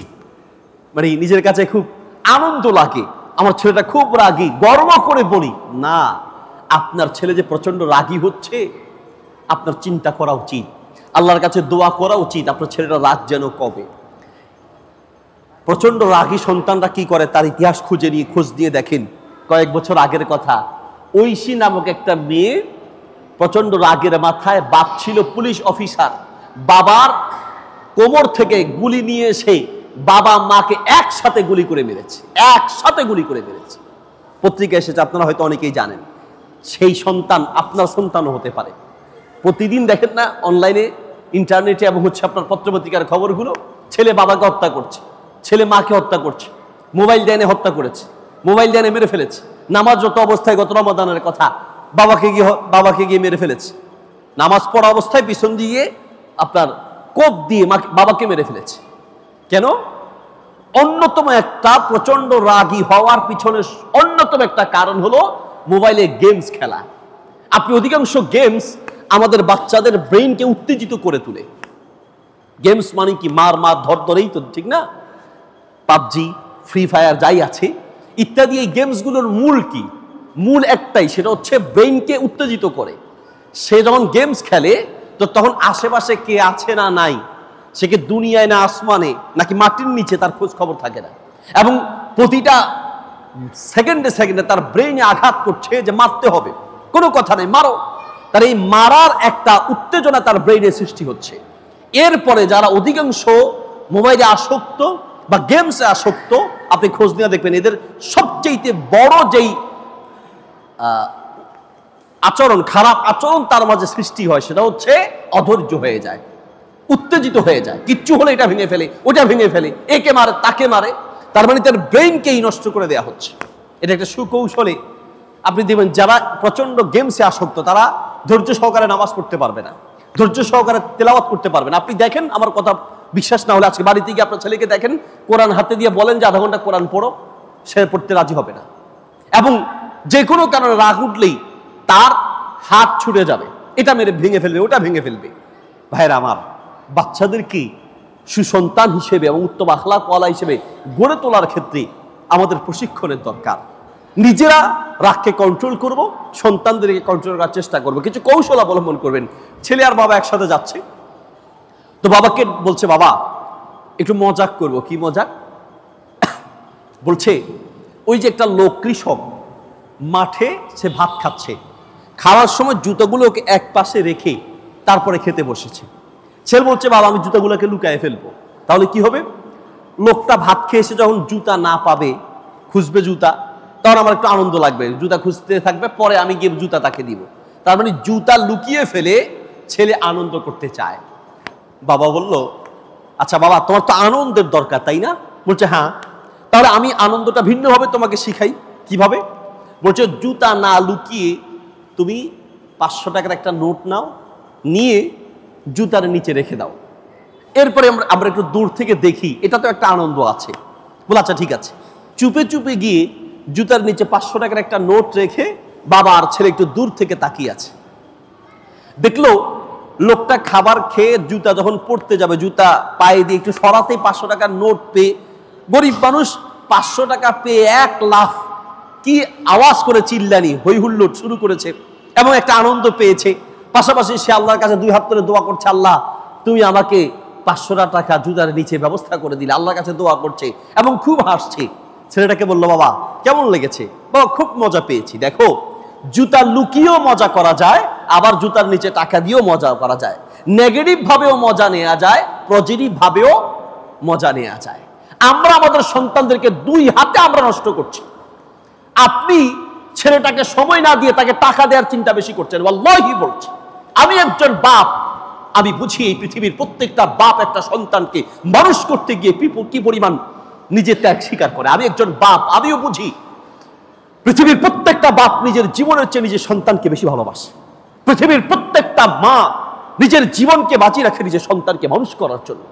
নিজের কাছে খুব আনন্দ লাগে, আমার ছেলেটা খুব রাগী, গর্ব করে বলি না। আপনার ছেলে যে প্রচন্ড রাগী হচ্ছে, আপনার চিন্তা করা উচিত, আল্লাহর কাছে দোয়া করা উচিত আপনার ছেলেটা রাগ যেন কবে। প্রচন্ড রাগী সন্তানরা কি করে তার ইতিহাস খোঁজ দিয়ে দেখেন। কয়েক বছর আগের কথা, ঐশী নামক একটা মেয়ে প্রচন্ড রাগের মাথায়, বাপ ছিল পুলিশ অফিসার, বাবার কোমর থেকে গুলি নিয়ে এসে বাবা মাকে একসাথে গুলি করে মেরেছে, পত্রিকা এসেছে, আপনারা হয়তো অনেকেই জানেন। সেই সন্তান আপনার সন্তানও হতে পারে। প্রতিদিন দেখেন না অনলাইনে, ইন্টারনেটে এবং আপনার পত্রপত্রিকার খবরগুলো, ছেলে বাবাকে হত্যা করছে, ছেলে মাকে হত্যা করছে, মোবাইল ডাইনে হত্যা করেছে, মোবাইল ডাইনে মেরে ফেলেছে, নামাজরত অবস্থায়, গত রমাদানের কথা, বাবাকে গিয়ে মেরে ফেলেছে, নামাজ পড়া অবস্থায় পিছন দিয়ে আপনার কোপ দিয়ে বাবাকে মেরে ফেলেছে। কেন? অন্যতম একটা প্রচন্ড রাগী হওয়ার পিছনে অন্যতম একটা কারণ হলো মোবাইলে গেমস খেলা। আপনি অধিকাংশ গেমস আমাদের বাচ্চাদের ব্রেইনকে উত্তেজিত করে তোলে। গেমস মানে কি? মার ধরেই তো, ঠিক না? পাবজি, ফ্রি ফায়ার যাই আছে ইত্যাদি, এই গেমসগুলোর মূল কি? মূল একটাই, সেটা হচ্ছে ব্রেইনকে উত্তেজিত করে। সে যখন গেমস খেলে তো তখন আশেপাশে কে আছে না নাই, সে কি দুনিয়ায় না আসমানে নাকি মাটির নিচে, তার খোঁজ খবর থাকে না, এবং প্রতিটা সেকেন্ডে তার ব্রেইনে আঘাত করছে যে মারতে হবে, কোনো কথা নেই, মারো। তার এই মারার একটা উত্তেজনা তার ব্রেইনে সৃষ্টি হচ্ছে। এরপরে যারা অধিকাংশ মোবাইলে আসক্ত বা গেমসে আসক্ত, আপনি খোঁজ নিয়ে দেখবেন এদের সবচেয়ে বড় যেই খারাপ আচরণ তার মাঝে সৃষ্টি হয়, সেটা হচ্ছে অধৈর্য হয়ে যায়, উত্তেজিত হয়ে যায়। কিচ্ছু হলে এটা ভেঙে ফেলে, ওটা ভেঙে ফেলে, একে মারে তাকে মারে। তার মানে তার ব্রেইনকেই নষ্ট করে দেওয়া হচ্ছে। এটা একটা সুকৌশলে আপনি দেখবেন যারা প্রচন্ড গেমসে আসক্ত তারা ধৈর্য সহকারে নামাজ পড়তে পারবে না, ধৈর্য সহকারে তেলাওয়াত করতে পারবে না। আপনি দেখেন, আমার কথা বিশ্বাস না হলে আজকে বাড়িতে গিয়ে আপনার ছেলেকে দেখেন, কোরআন হাতে দিয়ে বলেন যে আধা ঘন্টা কোরআন পড়ো, সে পড়তে রাজি হবে না। এবং যে কোনো কারণে রাগ উঠলেই তার হাত ছুটে যাবে, এটা মেরে ভেঙে ফেলবে, ওটা ভেঙে ফেলবে। ভাইরা আমার, বাচ্চাদেরকে সুসন্তান হিসেবে এবং উত্তম আখলাকওয়ালা হিসেবে গড়ে তোলার ক্ষেত্রে আমাদের প্রশিক্ষণের দরকার। নিজেরা রাগকে কন্ট্রোল করব, সন্তানদেরকে কন্ট্রোল করার চেষ্টা করব, কিছু কৌশল অবলম্বন করবেন। ছেলে আর বাবা একসাথে যাচ্ছে, তো বাবাকে বলছে বাবা একটু মজাক করব। কি মজাক? বলছে ওই যে একটা লোক কৃষক মাঠে সে ভাত খাচ্ছে, খাওয়ার সময় জুতোগুলোকে এক পাশে রেখে তারপরে খেতে বসেছে। ছেলে বলছে বাবা আমি জুতাগুলোকে লুকায় ফেলবো, তাহলে কি হবে? লোকটা ভাত খেয়ে এসে যখন জুতা না পাবে, খুঁজবে জুতা, তখন আমার একটু আনন্দ লাগবে, জুতা খুঁজতে থাকবে, পরে আমি গিয়ে জুতা তাকে দিব। তার মানে জুতা লুকিয়ে ফেলে ছেলে আনন্দ করতে চায়। বাবা বলল আচ্ছা বাবা তোমার তো আনন্দের দরকার তাই না? বলছে হ্যাঁ। তাহলে আমি আনন্দটা ভিন্নভাবে তোমাকে শিখাই। কিভাবে? বলছে জুতা না লুকিয়ে তুমি 500 টাকার একটা নোট নাও, নিয়ে জুতার নিচে রেখে দাও, এরপরে আমরা একটু দূর থেকে দেখি, এটা তো একটা আনন্দ আছে। বলে আচ্ছা ঠিক আছে। চুপে চুপে গিয়ে জুতার নিচে 500 টাকার একটা নোট রেখে বাবা আর ছেলে একটু দূর থেকে তাকিয়ে আছে। দেখলো লোকটা খাবার খেয়ে জুতা যখন পড়তে যাবে, জুতা পায়ে দিয়ে একটু সরাতে 500 টাকার নোট পেয়ে, গরিব মানুষ 500 টাকা পেয়ে 1 লাফ, কি আওয়াজ করে চিল্লানি হই হুল্লোড় শুরু করেছে এবং একটা আনন্দ পেয়েছে। পাশাপাশি সে আল্লাহর কাছে 2 হাত ধরে দোয়া করছে, আল্লাহ তুমি আমাকে 500 টাকা জুতার নিচে ব্যবস্থা করে দিলে, আল্লাহর কাছে দোয়া করছে এবং খুব হাসছে। ছেলেটাকে বললো বাবা কেমন লেগেছে? বাবা খুব মজা পেয়েছি। দেখো জুতা লুকিয়েও মজা করা যায়, আবার জুতার নিচে টাকা দিয়েও মজা করা যায়, নেগেটিভ ভাবেও মজা নেওয়া যায়, পজিটিভ ভাবেও মজা নেওয়া যায়। আমরা আমাদের সন্তানদেরকে 2 হাতে আমরা নষ্ট করছি। আপনি ছেলেটাকে সময় না দিয়ে তাকে টাকা দেওয়ার চিন্তা বেশি করছেন। ওয়াল্লাহি বলছি, আমি একজন বাপ, আমি বুঝি এই পৃথিবীর প্রত্যেকটা বাপ একটা সন্তানকে মানুষ করতে গিয়ে কি পরিমাণ নিজের ত্যাগ স্বীকার করে। আমি একজন বাপ, আমিও বুঝি পৃথিবীর প্রত্যেকটা বাপ নিজের জীবনের চেয়ে নিজের সন্তানকে বেশি ভালোবাসে। পৃথিবীর প্রত্যেকটা মা নিজের জীবনকে বাঁচিয়ে রাখে নিজের সন্তানকে মানুষ করার জন্য।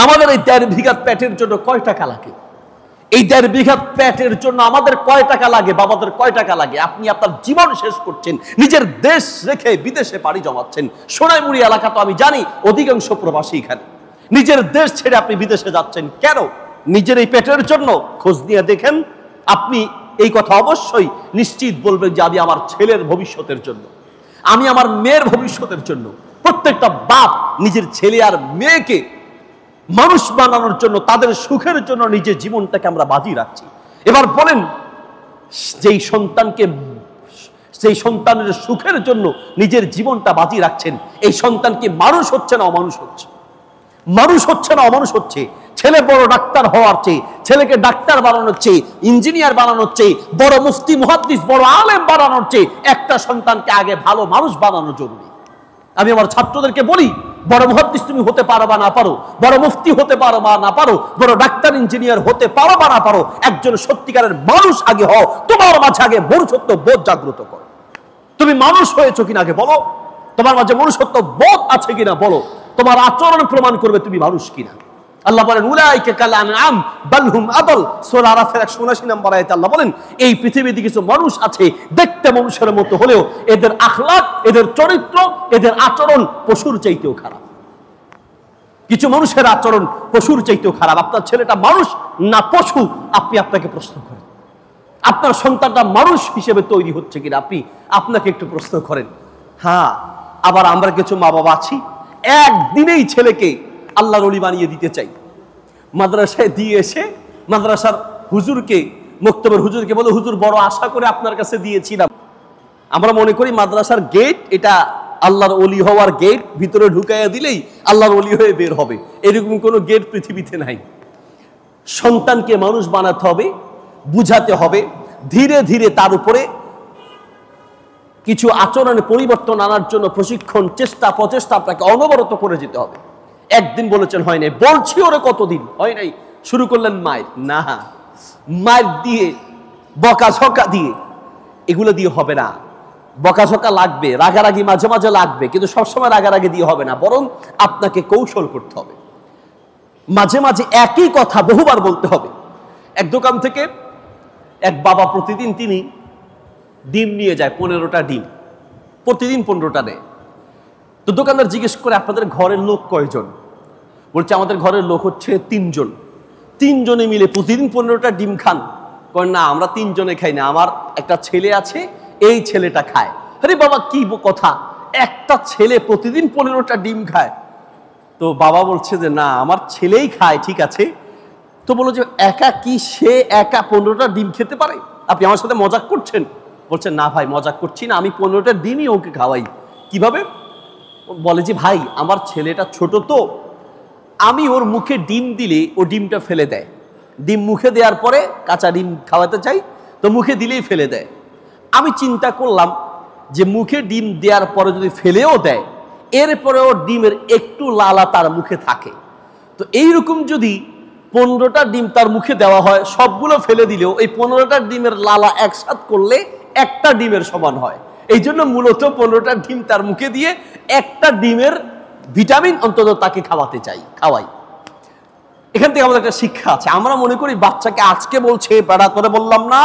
আমাদের এই 1.5 বিঘা পেটের জন্য কয় টাকা লাগে? এই 1.5 বিঘা পেটের জন্য আমাদের কয় টাকা লাগে? বাবাদের কয় টাকা লাগে? আপনি আপনার জীবন শেষ করছেন, নিজের দেশ রেখে বিদেশে পাড়ি জমাচ্ছেন। সোনাইমুড়ি এলাকা তো আমি জানি অধিকাংশ প্রবাসী এখানে। নিজের দেশ ছেড়ে আপনি বিদেশে যাচ্ছেন কেন? নিজের এই পেটের জন্য? খোঁজ নিয়ে দেখেন, আপনি এই কথা অবশ্যই নিশ্চিত বলবেন যে আমি আমার ছেলের ভবিষ্যতের জন্য, আমি আমার মেয়ের ভবিষ্যতের জন্য। প্রত্যেকটা বাপ নিজের ছেলে আর মেয়েকে মানুষ বানানোর জন্য, তাদের সুখের জন্য নিজের জীবনটাকে আমরা বাজি রাখছি। এবার বলেন, যেই সন্তানের সুখের জন্য নিজের জীবনটা বাজি রাখছেন, এই সন্তান কি মানুষ হচ্ছে না অমানুষ হচ্ছে? মানুষ হচ্ছে না অমানুষ হচ্ছে। ছেলে বড় ডাক্তার হওয়ার চেয়ে, ছেলেকে ডাক্তার বানানোর চেয়ে, ইঞ্জিনিয়ার বানানোর চেয়ে, বড় মুফতি মুহাদ্দিস বড় আলেম বানানোর চেয়ে একটা সন্তানকে আগে ভালো মানুষ বানানো জরুরি। আমি আমার ছাত্রদেরকে বলি, বড় মুহাদ্দিস তুমি হতে পারো বা না পারো, বড় মুফতি হতে পারো বা না পারো, বড় ডাক্তার ইঞ্জিনিয়ার হতে পারো বা না পারো, একজন সত্যিকারের মানুষ আগে হও। তোমার মাঝে আগে মনুষ্যত্ব বোধ জাগ্রত করো। তুমি মানুষ হয়েছো কিনা আগে বলো, তোমার মাঝে মনুষ্যত্ব বোধ আছে কিনা বলো, তোমার আচরণ প্রমাণ করবে তুমি মানুষ কিনা। আল্লাহ বলেন উলাইকা কাল আনআম বাল হুম আদল। সূরা আরাফের 179 নম্বর আয়াতে আল্লাহ বলেন, এই পৃথিবীতে কিছু মানুষ আছে দেখতে মানুষের মতো হলেও এদের আখলাক, এদের চরিত্র, এদের আচরণ পশুর চাইতেও খারাপ। কিছু মানুষের আচরণ পশুর চাইতেও খারাপ। আপনার ছেলেটা মানুষ না পশু? আপনি আপনাকে প্রশ্ন করেন। আপনার সন্তানটা মানুষ হিসেবে তৈরি হচ্ছে কিনা আপনি আপনাকে একটু প্রশ্ন করেন। হ্যাঁ, আবার আমরা কিছু মা বাবা আছি একদিনেই ছেলেকে আল্লাহর ওলি বানিয়ে দিতে চাই। মাদ্রাসায় দিয়ে এসে মাদ্রাসার হুজুরকে, মক্তবের হুজুরকে বলে, হুজুর বড় আশা করে আপনার কাছে দিয়েছিলাম। আমরা মনে করি মাদ্রাসার গেট এটা আল্লাহর ওলি হওয়ার গেট, ভিতরে ঢুকাইয়া দিলেই আল্লাহর ওলি হয়ে বের হবে। এরকম কোনো গেট পৃথিবীতে নাই। সন্তানকে মানুষ বানাতে হবে, বুঝাতে হবে, ধীরে ধীরে তার উপরে কিছু আচরণে পরিবর্তন আনার জন্য প্রশিক্ষণ, চেষ্টা, প্রচেষ্টা আপনাকে অনবরত করে যেতে হবে। একদিন বলেছেন হয় নাই, বলছি ওরে কতদিন হয় নাই, শুরু করলেন মায়ের। না, মায়ের দিয়ে, বকাঝকা দিয়ে, এগুলো দিয়ে হবে না। বকাঝকা লাগবে, রাগারাগি মাঝে মাঝে লাগবে, কিন্তু সবসময় রাগারাগি দিয়ে হবে না, বরং আপনাকে কৌশল করতে হবে। মাঝে মাঝে একই কথা বহুবার বলতে হবে। এক দোকান থেকে এক বাবা প্রতিদিন তিনি ডিম নিয়ে যায়, 15টা ডিম, প্রতিদিন 15টা নেয়। তো দোকানদার জিজ্ঞেস করে, আপনাদের ঘরের লোক কয়জন? বলছে আমাদের ঘরের লোক হচ্ছে 3 জন। 3 জনে মিলে প্রতিদিন 15টা ডিম খান? কয় না, আমরা 3 জনে খাই না, আমার একটা ছেলে আছে, এই ছেলেটা খায়। আরে বাবা, কি কথা, একটা ছেলে প্রতিদিন 15টা ডিম খায়? তো বাবা বলছে যে না, আমার ছেলেই খায়, ঠিক আছে। তো বললো যে একা কি সে একা 15টা ডিম খেতে পারে? আপনি আমার সাথে মজাক করছেন? বলছেন না ভাই, মজাক করছি না, আমি 15টা ডিমই ওকে খাওয়াই। কিভাবে? বলে যে ভাই, আমার ছেলেটা ছোট তো, আমি ওর মুখে ডিম দিলে ও ডিমটা ফেলে দেয়। ডিম মুখে দেওয়ার পরে কাঁচা ডিম খাওয়াতে চাই, তো মুখে দিলেই ফেলে দেয়। আমি চিন্তা করলাম যে মুখে ডিম দেওয়ার পরে যদি ফেলেও দেয়, এরপরেও ডিমের একটু লালা তার মুখে থাকে, তো এইরকম যদি 15টা ডিম তার মুখে দেওয়া হয়, সবগুলো ফেলে দিলেও এই 15টা ডিমের লালা একসাথ করলে একটা ডিমের সমান হয়। এই জন্য মূলত 15টা ডিম তার মুখে দিয়ে একটা ডিমের ভিটামিন অন্তত তাকে খাওয়াই। এখান থেকে আমাদের একটা শিক্ষা আছে। আমরা মনে করি বাচ্চাকে আজকে বলছে, বেড়া করে বললাম না,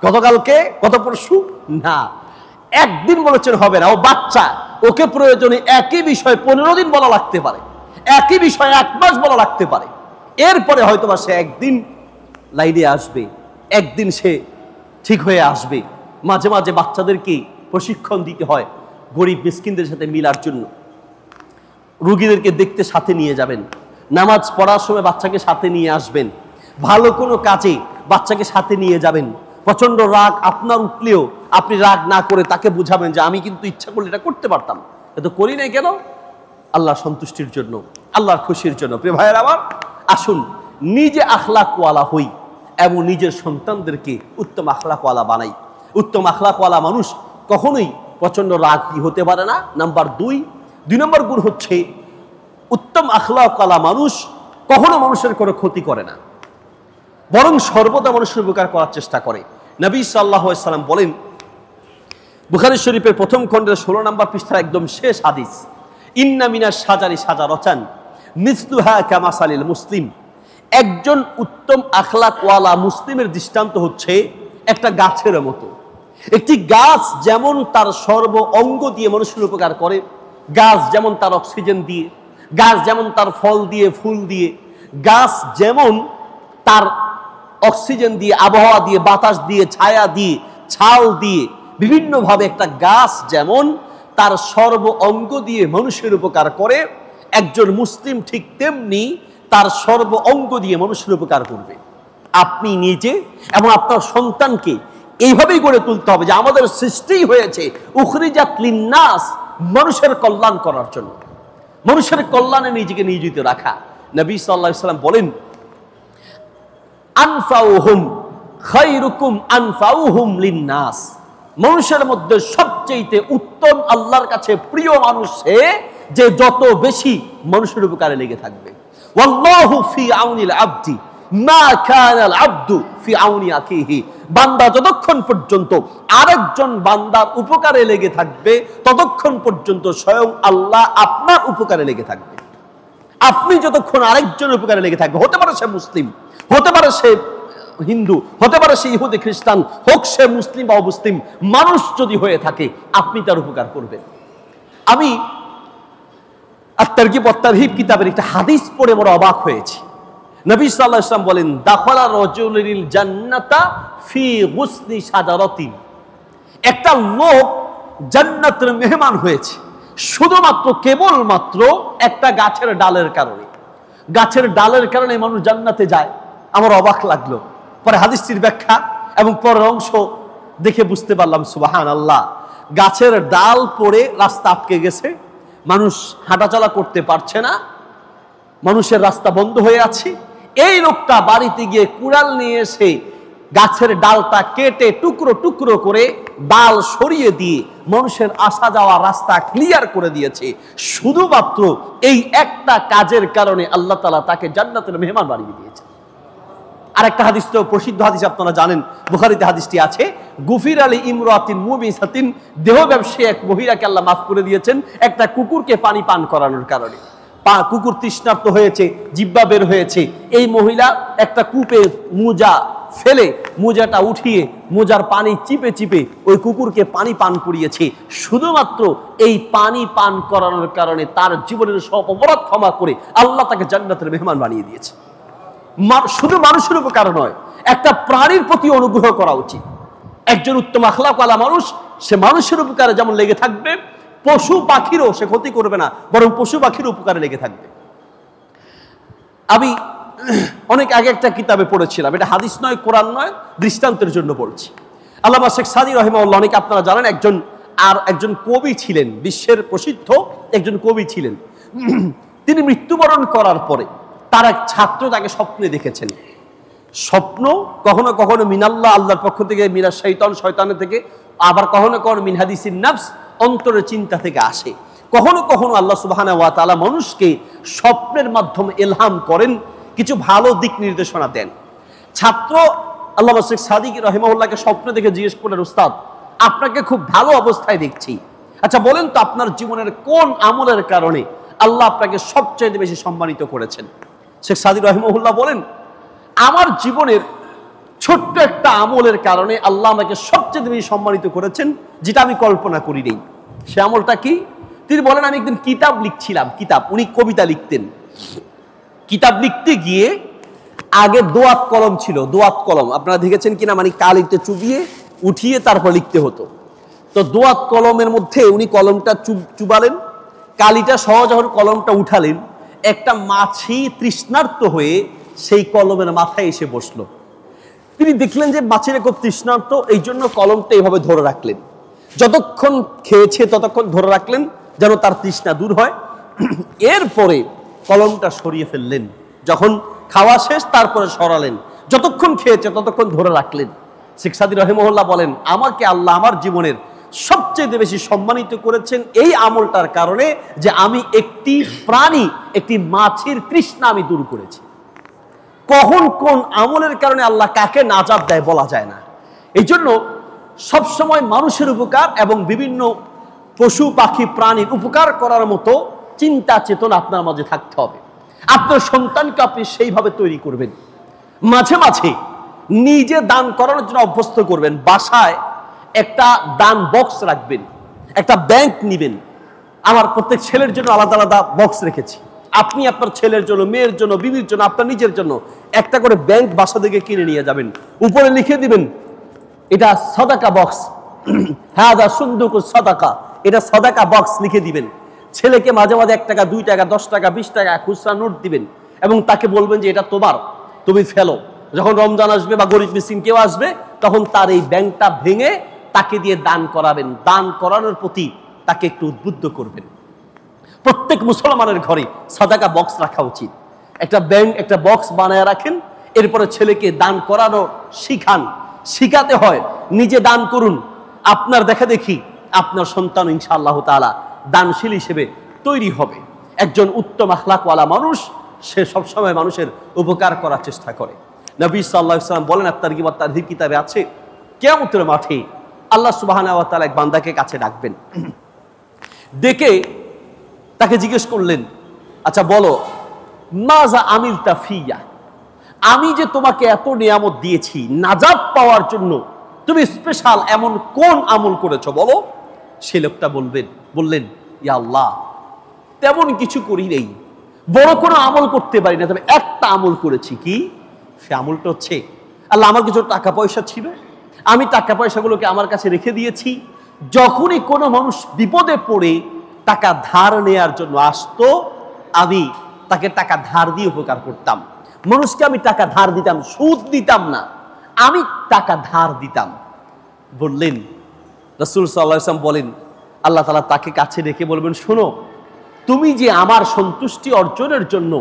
গতকালকে, গত পরশু না, একদিন বলেছেন হবে না। ও বাচ্চা, ওকে প্রয়োজনে একই বিষয় 15 দিন বলা লাগতে পারে, একই বিষয় 1 মাস বলা লাগতে পারে। এরপরে হয়তো বা সে একদিন লাইনে আসবে, একদিন সে ঠিক হয়ে আসবে। মাঝে মাঝে বাচ্চাদেরকে প্রশিক্ষণ দিতে হয় গরিব মিসকিনদের সাথে মিলার জন্য। রুগীদেরকে দেখতে সাথে নিয়ে যাবেন, নামাজ পড়ার সময় বাচ্চাকে সাথে নিয়ে আসবেন, ভালো কোনো কাজে বাচ্চাকে সাথে নিয়ে যাবেন। প্রচন্ড রাগ আপনার উঠলেও আপনি রাগ না করে তাকে বুঝাবেন যে আমি কিন্তু ইচ্ছা করলে এটা করতে পারতাম, এটা করি নাই কেন? আল্লাহর সন্তুষ্টির জন্য, আল্লাহর খুশির জন্য। প্রিয় ভাইয়ের আমার, আসুন নিজে আখলাকওয়ালা হই এবং নিজের সন্তানদেরকে উত্তম আখলাকওয়ালা বানাই। উত্তম আখলাকওয়ালা মানুষ কখনোই প্রচন্ড রাগী হতে পারে না। নাম্বার 2 নম্বর গুণ হচ্ছে, উত্তম আখলাকওয়ালা মানুষ কখনো মানুষের কোনো ক্ষতি করে না, বরং সর্বদা মানুষের উপকার করার চেষ্টা করে। নবী সাল্লাল্লাহু আলাইহি ওয়াসাল্লাম বলেন, বুখারী শরীফের 1ম খণ্ডের 16 নম্বর পৃষ্ঠার একদম শেষ হাদিস, ইন্না মিনাশ শাজারি শাজারাতান মিসলুহা কামাসালিল মুসলিম। একজন উত্তম আখলাকওয়ালা মুসলিমের দৃষ্টান্ত হচ্ছে একটা গাছের মতো। একটি গাছ যেমন তার সর্ব অঙ্গ দিয়ে মানুষের উপকার করে, গাছ যেমন তার অক্সিজেন দিয়ে, গাছ যেমন তার ফল দিয়ে ফুল দিয়ে, গাছ যেমন তার অক্সিজেন দিয়ে, আবহাওয়া দিয়ে, বাতাস দিয়ে, ছায়া দিয়ে, ছাল দিয়ে, বিভিন্নভাবে একটা গাছ যেমন তার সর্ব অঙ্গ দিয়ে মানুষের উপকার করে, একজন মুসলিম ঠিক তেমনি তার সর্ব অঙ্গ দিয়ে মানুষের উপকার করবে। আপনি নিজে এবং আপনার সন্তানকে এইভাবেই গড়ে তুলতে হবে যে আমাদের সৃষ্টি হয়েছে উখরিজাত লিন্নাস, মানুষের কল্যাণ করার জন্য, মানুষের কল্যাণে নিজেকে নিয়োজিত রাখা। নবী সাল্লাল্লাহু আলাইহি ওয়াসাল্লাম বলেন, আনফাউহুম খায়রুকুম আনফাউহুম লিন্নাস। মানুষের মধ্যে সবচেয়ে উত্তম, আল্লাহর কাছে প্রিয় মানুষ সে যে যত বেশি মানুষের উপকারে লেগে থাকবে। ওয়াল্লাহু ফি আউনিল আবদি মা কানাল আবদু ফি আউনি আখিহি। বান্দা যতক্ষণ পর্যন্ত আরেকজন বান্দার উপকারে লেগে থাকবে ততক্ষণ পর্যন্ত স্বয়ং আল্লাহ আপনার উপকারে লেগে থাকবে। আপনি যতক্ষণ আরেকজনের উপকারে লেগে থাকবে, হতে পারে সে মুসলিম, হতে পারে সে হিন্দু, হতে পারে সে ইহুদি খ্রিস্টান, হোক সে মুসলিম বা অমুসলিম, মানুষ যদি হয়ে থাকে আপনি তার উপকার করবেন। আমি আত-তারগিব ওয়াত-তারহিব কিতাবের একটা হাদিস পড়ে বড় অবাক হয়েছি। নবী সাল্লাল্লাহু আলাইহি ওয়াসাল্লাম বলেন, দাখালা রাজুলুল জান্নাতা ফি গুসনি শাজারাতিন। একটা লোক জান্নাতের মেহমান হয়েছে শুধুমাত্র কেবলমাত্র একটা গাছের ডালের কারণে। গাছের ডালের কারণে মানুষ জান্নাতে যায়। আমার অবাক লাগলো। পরে হাদিসটির ব্যাখ্যা এবং পরের অংশ দেখে বুঝতে পারলাম সুবহানাল্লাহ। গাছের ডাল পড়ে রাস্তা আটকে গেছে, মানুষ হাঁটাচলা করতে পারছে না, মানুষের রাস্তা বন্ধ হয়ে আছে। এই লোকটা বাড়িতে গিয়ে কুড়াল নিয়ে এসে গাছের ডালটা কেটে টুকরো টুকরো করে ডাল সরিয়ে দিয়ে মানুষের আসা যাওয়া রাস্তা ক্লিয়ার করে দিয়েছে। শুধুমাত্র এই একটা কাজের কারণে আল্লাহ তাআলা তাকে জান্নাতের মেহমান বানিয়ে দিয়েছে। আর একটা হাদিস তো প্রসিদ্ধ হাদিস, আপনারা জানেন, বুখারীতে হাদিসটি আছে, গুফির আলী ইমরাতিন মুবিসাতিন। দেহ ব্যবসায়ী এক মহিলাকে আল্লাহ মাফ করে দিয়েছেন একটা কুকুরকে পানি পান করানোর কারণে। কুকুর তৃষ্ণার্ত হয়েছে, জিহ্বা বের হয়েছে, এই মহিলা একটা কূপে মোজা ফেলে মোজাটা উঠিয়ে মোজার পানি চিপে চিপে ওই কুকুরকে পানি পান করিয়েছে। শুধুমাত্র এই পানি পান করানোর কারণে তার জীবনের সব অপরাধ ক্ষমা করে আল্লাহ তাকে জান্নাতের মেহমান বানিয়ে দিয়েছে। শুধু মানুষের উপকার নয়, একটা প্রাণীর প্রতি অনুগ্রহ করা উচিত। একজন উত্তম আখলাকওয়ালা মানুষ সে মানুষের উপকারে যেমন লেগে থাকবে, পশু পাখিরও সে ক্ষতি করবে না, বরং পশু পাখির উপকারে লেগে থাকবে। আমি অনেক আগে একটা কিতাবে পড়েছিলাম, এটা হাদিস নয়, কোরআন নয়, দৃষ্টান্তের জন্য পড়ছি। আল্লামা শেখ সাদী রাহিমাহুল্লাহ, অনেকে আপনারা জানেন, একজন কবি ছিলেন, বিশ্বের প্রসিদ্ধ একজন কবি ছিলেন। তিনি মৃত্যুবরণ করার পরে তার এক ছাত্র তাকে স্বপ্নে দেখেছেন। স্বপ্ন কখনো কখনো মিনাল্লাহ, আল্লাহর পক্ষ থেকে, মিনাশ শয়তান, শয়তানের থেকে, আবার কখনো কখনো মিন হাদিসিন নাফস, অন্তরের চিন্তা থেকে আসে। কখনো কখনো আল্লাহ সুবহানাহু ওয়া তাআলা মানুষকে স্বপ্নের মাধ্যমে ইলহাম করেন, কিছু ভালো দিক নির্দেশনা দেন। ছাত্র আল্লামা শেখ সাদী রাহিমাহুল্লাহকে স্বপ্নে দেখে জিজ্ঞেস করলেন, উস্তাদ আপনাকে খুব ভালো অবস্থায় দেখছি, আচ্ছা বলেন তো আপনার জীবনের কোন আমলের কারণে আল্লাহ আপনাকে সবচেয়ে বেশি সম্মানিত করেছেন? শেখ সাদী রাহিমাহুল্লাহ বলেন, আমার জীবনের ছোট্ট একটা আমলের কারণে আল্লাহ আমাকে সবচেয়ে বেশি সম্মানিত করেছেন, যেটা আমি কল্পনা করি নেই। সে আমলটা কি? তিনি বলেন, আমি একদিন কিতাব লিখছিলাম। উনি কবিতা লিখতেন। কিতাব লিখতে গিয়ে আগে দোয়াত কলম ছিল, দোয়াত কলম আপনারা দেখেছেন কিনা, মানে কালিতে চুবিয়ে উঠিয়ে তারপর লিখতে হতো। তো দোয়াত কলমের মধ্যে উনি কলমটা চুবালেন, কালিটা সহজ, যখন কলমটা উঠালেন, একটা মাছি তৃষ্ণার্ত হয়ে সেই কলমের মাথায় এসে বসলো। তিনি দেখলেন যে মাছিরা খুব তৃষ্ণার্ত, এই জন্য কলমটা এইভাবে ধরে রাখলেন। যতক্ষণ খেয়েছে ততক্ষণ ধরে রাখলেন যেন তার তৃষ্ণা দূর হয়। এরপরে কলমটা সরিয়ে ফেললেন, যখন খাওয়া শেষ তারপরে সরালেন। যতক্ষণ খেয়েছে ততক্ষণ ধরে রাখলেন। শেখ সাদী রাহিমাহুল্লাহ বলেন, আমাকে আল্লাহ আমার জীবনের সবচেয়ে বেশি সম্মানিত করেছেন এই আমলটার কারণে যে আমি একটি প্রাণী, একটি মাছির তৃষ্ণা আমি দূর করেছি। কখন কোন আমলের কারণে আল্লাহ কাকে নাজাত দেয় বলা যায় না। এই জন্য সবসময় মানুষের উপকার এবং বিভিন্ন পশু পাখি প্রাণীর উপকার করার মতো চিন্তা চেতনা আপনার মাঝে থাকতে হবে। আপনার সন্তানকে আপনি সেইভাবে তৈরি করবেন। মাঝে মাঝে নিজে দান করানোর জন্য অভ্যস্ত করবেন। বাসায় একটা দান বক্স রাখবেন, একটা ব্যাংক নিবেন। আমার প্রত্যেক ছেলের জন্য আলাদা আলাদা বক্স রেখেছি। আপনি আপনার ছেলের জন্য, মেয়ের জন্য, বিবির জন্য, আপনার নিজের জন্য একটা করে ব্যাংক বাসা থেকে কিনে নিয়ে যাবেন। উপরে লিখে দিবেন এটা সাদাকা বক্স, হাদা সুন্দুক সাদাকা, এটা সাদাকা বক্স লিখে দিবেন। ছেলেকে মাঝে মাঝে 1 টাকা, 2 টাকা, 10 টাকা, 20 টাকা খুচরা নোট দিবেন এবং তাকে বলবেন যে এটা তোমার, তুমি ফেলো। যখন রমজান আসবে বা গরিব মিসকিন কেউ আসবে তখন তার এই ব্যাংকটা ভেঙে তাকে দিয়ে দান করাবেন। দান করানোর প্রতি তাকে একটু উদ্বুদ্ধ করবেন। প্রত্যেক মুসলমানের ঘরে সাদাকা বক্স রাখা উচিত। একটা ব্যাংক, একটা বক্স বানায় রাখেন। এরপরে ছেলেকে দান করানো শিখান, শিখাতে হয়। নিজে দান করুন, আপনার দেখা দেখি আপনার সন্তান ইনশাআল্লাহ তাআলা দানশীল হিসেবে তৈরি হবে। একজন উত্তম আখলাকওয়ালা মানুষ, সে সবসময় মানুষের উপকার করার চেষ্টা করে। নবী সাল্লাল্লাহু আলাইহি ওয়াসাল্লাম বলেন, আত-তারগীব ওয়াত তারহীব কিতাবে আছে, কিয়ামতের মাঠে আল্লাহ সুবহানাহু ওয়া তাআলা এক বান্দাকে কাছে ডাকবেন। ডেকে তাকে জিজ্ঞেস করলেন, আচ্ছা বলো, মাযা আমিলতা ফিয়া, আমি যে তোমাকে এত নিয়ামত দিয়েছি নাজাত পাওয়ার জন্য তুমি স্পেশাল এমন কোন আমল করেছো বলো। সে লোকটা বললেন, ইয়া আল্লাহ, তেমন কিছু করি নেই, বড় কোনো আমল করতে পারি না, তবে একটা আমল করেছি। কি সে আমলটা হচ্ছে, আল্লাহ আমার কিছু টাকা পয়সা ছিল, আমি টাকা পয়সাগুলোকে আমার কাছে রেখে দিয়েছি। যখনই কোনো মানুষ বিপদে পড়ে টাকা ধার নেয়ার জন্য আসতো, আমি তাকে টাকা ধার দিয়ে উপকার করতাম। মানুষকে আমি টাকা ধার দিতাম, সুদ দিতাম না, আমি টাকা ধার দিতাম। বললেন রাসূল সাল্লাল্লাহু আলাইহি ওয়াসাল্লাম বলেন, আল্লাহ তাআলা তাকে কাছে রেখে বলবেন, শোনো, তুমি যে আমার সন্তুষ্টি অর্জনের জন্য